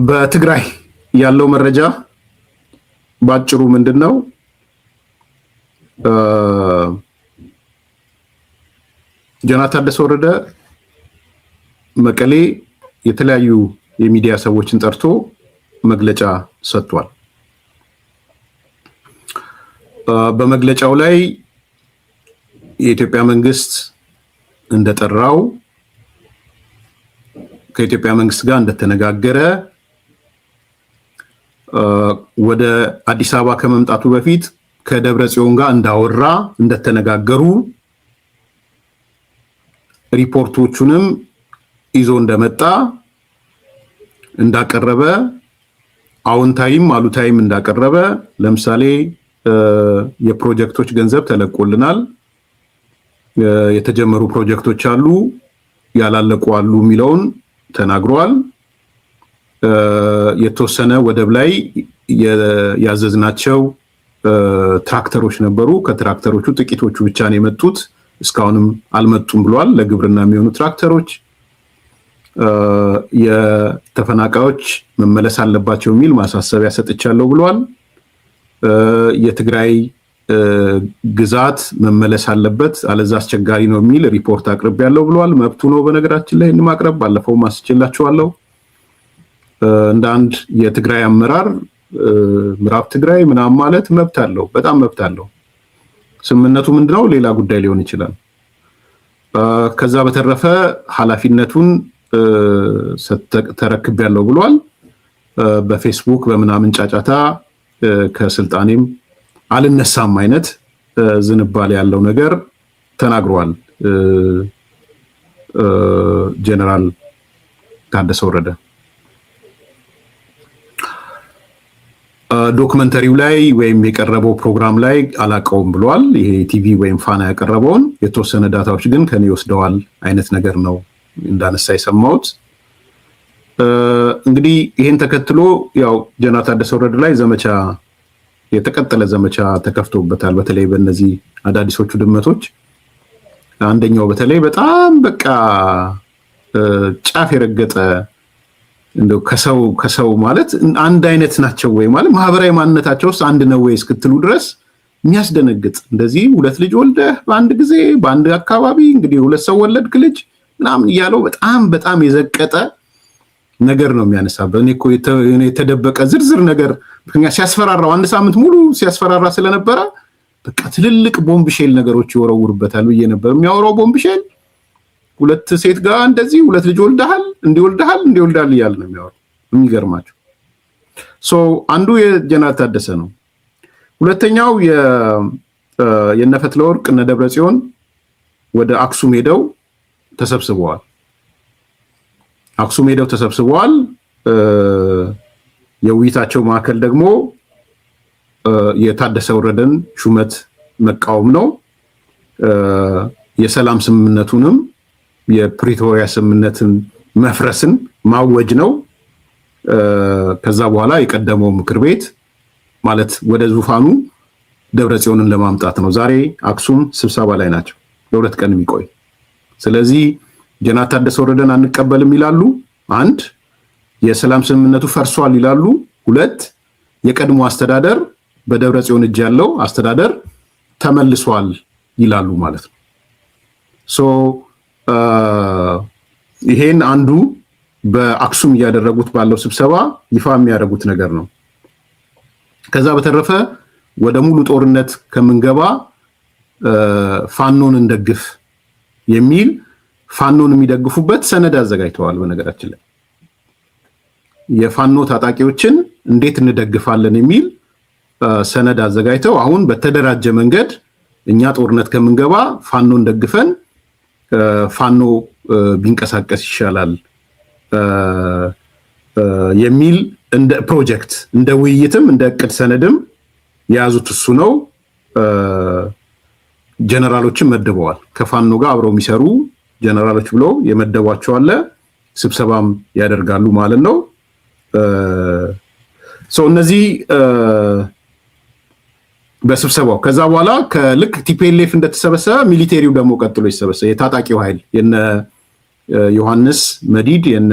በትግራይ ያለው መረጃ ባጭሩ ምንድነው? ጀነራል ታደሰ ወረደ መቀሌ የተለያዩ የሚዲያ ሰዎችን ጠርቶ መግለጫ ሰጥቷል። በመግለጫው ላይ የኢትዮጵያ መንግስት እንደጠራው ከኢትዮጵያ መንግስት ጋር እንደተነጋገረ ወደ አዲስ አበባ ከመምጣቱ በፊት ከደብረ ጽዮን ጋር እንዳወራ እንደተነጋገሩ ሪፖርቶቹንም ይዞ እንደመጣ እንዳቀረበ አዎንታይም አሉታይም እንዳቀረበ ለምሳሌ የፕሮጀክቶች ገንዘብ ተለቆልናል፣ የተጀመሩ ፕሮጀክቶች አሉ፣ ያላለቁ አሉ የሚለውን ተናግሯል። የተወሰነ ወደብ ላይ ያዘዝናቸው ትራክተሮች ነበሩ። ከትራክተሮቹ ጥቂቶቹ ብቻ ነው የመጡት፣ እስካሁንም አልመጡም ብሏል። ለግብርና የሚሆኑ ትራክተሮች የተፈናቃዮች መመለስ አለባቸው የሚል ማሳሰቢያ ሰጥቻለሁ ብሏል። የትግራይ ግዛት መመለስ አለበት አለዛ አስቸጋሪ ነው የሚል ሪፖርት አቅርቤያለሁ ብሏል። መብቱ ነው በነገራችን ላይ ማቅረብ፣ ባለፈው ማስችላችኋለሁ። እንደ አንድ የትግራይ አመራር ምዕራብ ትግራይ ምናምን ማለት መብት አለው፣ በጣም መብት አለው። ስምምነቱ ምንድነው ሌላ ጉዳይ ሊሆን ይችላል። ከዛ በተረፈ ኃላፊነቱን ተረክቤያለሁ ብሏል። በፌስቡክ በምናምን ጫጫታ ከስልጣኔም አልነሳም አይነት ዝንባሌ ያለው ነገር ተናግሯል ጀነራል ታደሰ ወረደ። ዶክመንተሪው ላይ ወይም የቀረበው ፕሮግራም ላይ አላቀውም ብሏል። ይሄ ቲቪ ወይም ፋና ያቀረበውን የተወሰነ ዳታዎች ግን ከኔ ወስደዋል አይነት ነገር ነው እንዳነሳ የሰማሁት። እንግዲህ ይሄን ተከትሎ ያው ጀነራል ታደሰ ወረደ ላይ ዘመቻ የተቀጠለ ዘመቻ ተከፍቶበታል። በተለይ በእነዚህ አዳዲሶቹ ድመቶች አንደኛው በተለይ በጣም በቃ ጫፍ የረገጠ እንደው ከሰው ማለት አንድ አይነት ናቸው ወይ ማለት ማህበራዊ ማንነታቸው ውስጥ አንድ ነው ወይ እስክትሉ ድረስ የሚያስደነግጥ እንደዚህ ሁለት ልጅ ወልደህ በአንድ ጊዜ በአንድ አካባቢ እንግዲህ ሁለት ሰው ወለድክ ልጅ ምናምን እያለው በጣም የዘቀጠ ነገር ነው የሚያነሳበት። እኔ እኮ የተደበቀ ዝርዝር ነገር ምክንያት ሲያስፈራራው አንድ ሳምንት ሙሉ ሲያስፈራራ ስለነበረ በቃ ትልልቅ ቦምብሼል ነገሮች ይወረውርበታል ብዬ ነበር። የሚያወራው ቦምብሼል ሁለት ሴት ጋር እንደዚህ ሁለት ልጅ ወልደሃል እንዲወልዳል እያለ ነው የሚያወራው። የሚገርማቸው አንዱ የጀነራል ታደሰ ነው። ሁለተኛው የነፈትለ ወርቅ እነ ደብረ ጽዮን ወደ አክሱም ሄደው ተሰብስበዋል። የውይይታቸው ማዕከል ደግሞ የታደሰ ወረደን ሹመት መቃወም ነው። የሰላም ስምምነቱንም የፕሪቶሪያ ስምምነትን መፍረስን ማወጅ ነው። ከዛ በኋላ የቀደመው ምክር ቤት ማለት ወደ ዙፋኑ ደብረጽዮንን ለማምጣት ነው። ዛሬ አክሱም ስብሰባ ላይ ናቸው ለሁለት ቀን የሚቆይ። ስለዚህ ጀነራል ታደሰ ወረደን አንቀበልም ይላሉ። አንድ የሰላም ስምምነቱ ፈርሷል ይላሉ። ሁለት የቀድሞ አስተዳደር በደብረጽዮን እጅ ያለው አስተዳደር ተመልሷል ይላሉ ማለት ነው። ይሄን አንዱ በአክሱም እያደረጉት ባለው ስብሰባ ይፋ የሚያደርጉት ነገር ነው። ከዛ በተረፈ ወደ ሙሉ ጦርነት ከምንገባ ፋኖን እንደግፍ የሚል ፋኖን የሚደግፉበት ሰነድ አዘጋጅተዋል። በነገራችን ላይ የፋኖ ታጣቂዎችን እንዴት እንደግፋለን የሚል ሰነድ አዘጋጅተው አሁን በተደራጀ መንገድ እኛ ጦርነት ከምንገባ ፋኖን ደግፈን ፋኖ ቢንቀሳቀስ ይሻላል የሚል እንደ ፕሮጀክት እንደ ውይይትም እንደ እቅድ ሰነድም የያዙት እሱ ነው። ጀነራሎችን መድበዋል። ከፋኖ ጋር አብረው የሚሰሩ ጀነራሎች ብለው የመደቧቸው አለ። ስብሰባም ያደርጋሉ ማለት ነው። እነዚህ በስብሰባው ከዛ በኋላ ከልክ ቲፒኤልኤፍ እንደተሰበሰበ ሚሊቴሪው ደግሞ ቀጥሎ ይሰበሰበ። የታጣቂው ኃይል የነ ዮሐንስ መዲድ የነ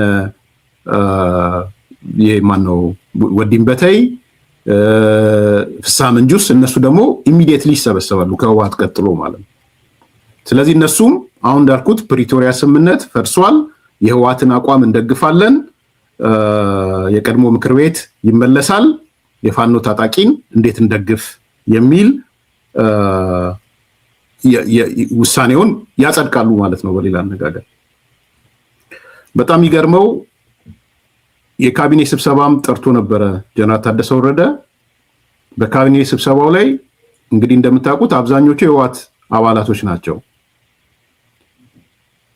የማነው ወዲም በተይ ፍስሐ መንጁስ እነሱ ደግሞ ኢሚዲየትሊ ይሰበሰባሉ ከህወሓት ቀጥሎ ማለት ነው። ስለዚህ እነሱም አሁን እንዳልኩት ፕሪቶሪያ ስምምነት ፈርሷል፣ የህወሓትን አቋም እንደግፋለን፣ የቀድሞ ምክር ቤት ይመለሳል፣ የፋኖ ታጣቂን እንዴት እንደግፍ የሚል ውሳኔውን ያጸድቃሉ ማለት ነው። በሌላ አነጋገር በጣም ይገርመው የካቢኔ ስብሰባም ጠርቶ ነበረ ጀነራል ታደሰ ወረደ። በካቢኔ ስብሰባው ላይ እንግዲህ እንደምታውቁት አብዛኞቹ የህወሓት አባላቶች ናቸው።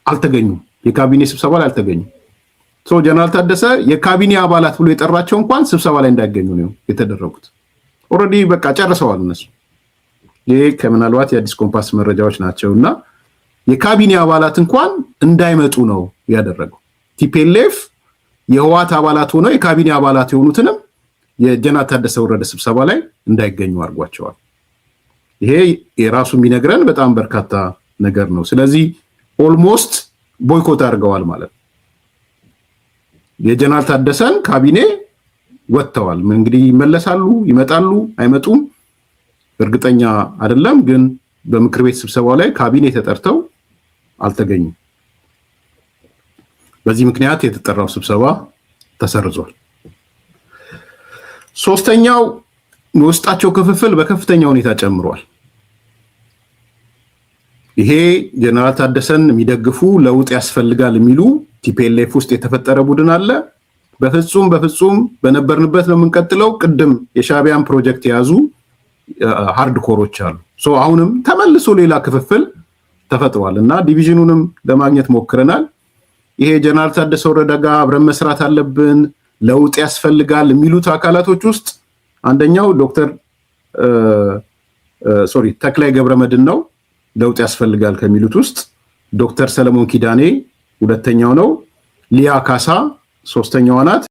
አልተገኙም። የካቢኔ ስብሰባ ላይ አልተገኙም። ጀነራል ታደሰ የካቢኔ አባላት ብሎ የጠራቸው እንኳን ስብሰባ ላይ እንዳይገኙ ነው የተደረጉት። ኦልሬዲ በቃ ጨርሰዋል እነሱ። ይሄ ከምናልባት የአዲስ ኮምፓስ መረጃዎች ናቸውና የካቢኔ አባላት እንኳን እንዳይመጡ ነው ያደረገው። ቲፒኤልኤፍ የህወሓት አባላት ሆነው የካቢኔ አባላት የሆኑትንም የጀነራል ታደሰ ወረደ ስብሰባ ላይ እንዳይገኙ አድርጓቸዋል። ይሄ የራሱ የሚነግረን በጣም በርካታ ነገር ነው። ስለዚህ ኦልሞስት ቦይኮት አድርገዋል ማለት ነው። የጀነራል ታደሰን ካቢኔ ወጥተዋል። እንግዲህ ይመለሳሉ፣ ይመጣሉ፣ አይመጡም እርግጠኛ አይደለም። ግን በምክር ቤት ስብሰባው ላይ ካቢኔ ተጠርተው አልተገኙም። በዚህ ምክንያት የተጠራው ስብሰባ ተሰርዟል። ሶስተኛው ውስጣቸው ክፍፍል በከፍተኛ ሁኔታ ጨምሯል። ይሄ ጀነራል ታደሰን የሚደግፉ ለውጥ ያስፈልጋል የሚሉ ቲፒኤልኤፍ ውስጥ የተፈጠረ ቡድን አለ። በፍጹም በነበርንበት ነው የምንቀጥለው። ቅድም የሻዕቢያን ፕሮጀክት የያዙ ሃርድ ኮሮች አሉ። አሁንም ተመልሶ ሌላ ክፍፍል ተፈጥሯል እና ዲቪዥኑንም ለማግኘት ሞክረናል። ይሄ ጀነራል ታደሰ ወረደ ጋር አብረን መስራት አለብን፣ ለውጥ ያስፈልጋል የሚሉት አካላቶች ውስጥ አንደኛው ተክላይ ገብረመድህን ነው። ለውጥ ያስፈልጋል ከሚሉት ውስጥ ዶክተር ሰለሞን ኪዳኔ ሁለተኛው ነው። ሊያ ካሳ ሶስተኛዋ ናት።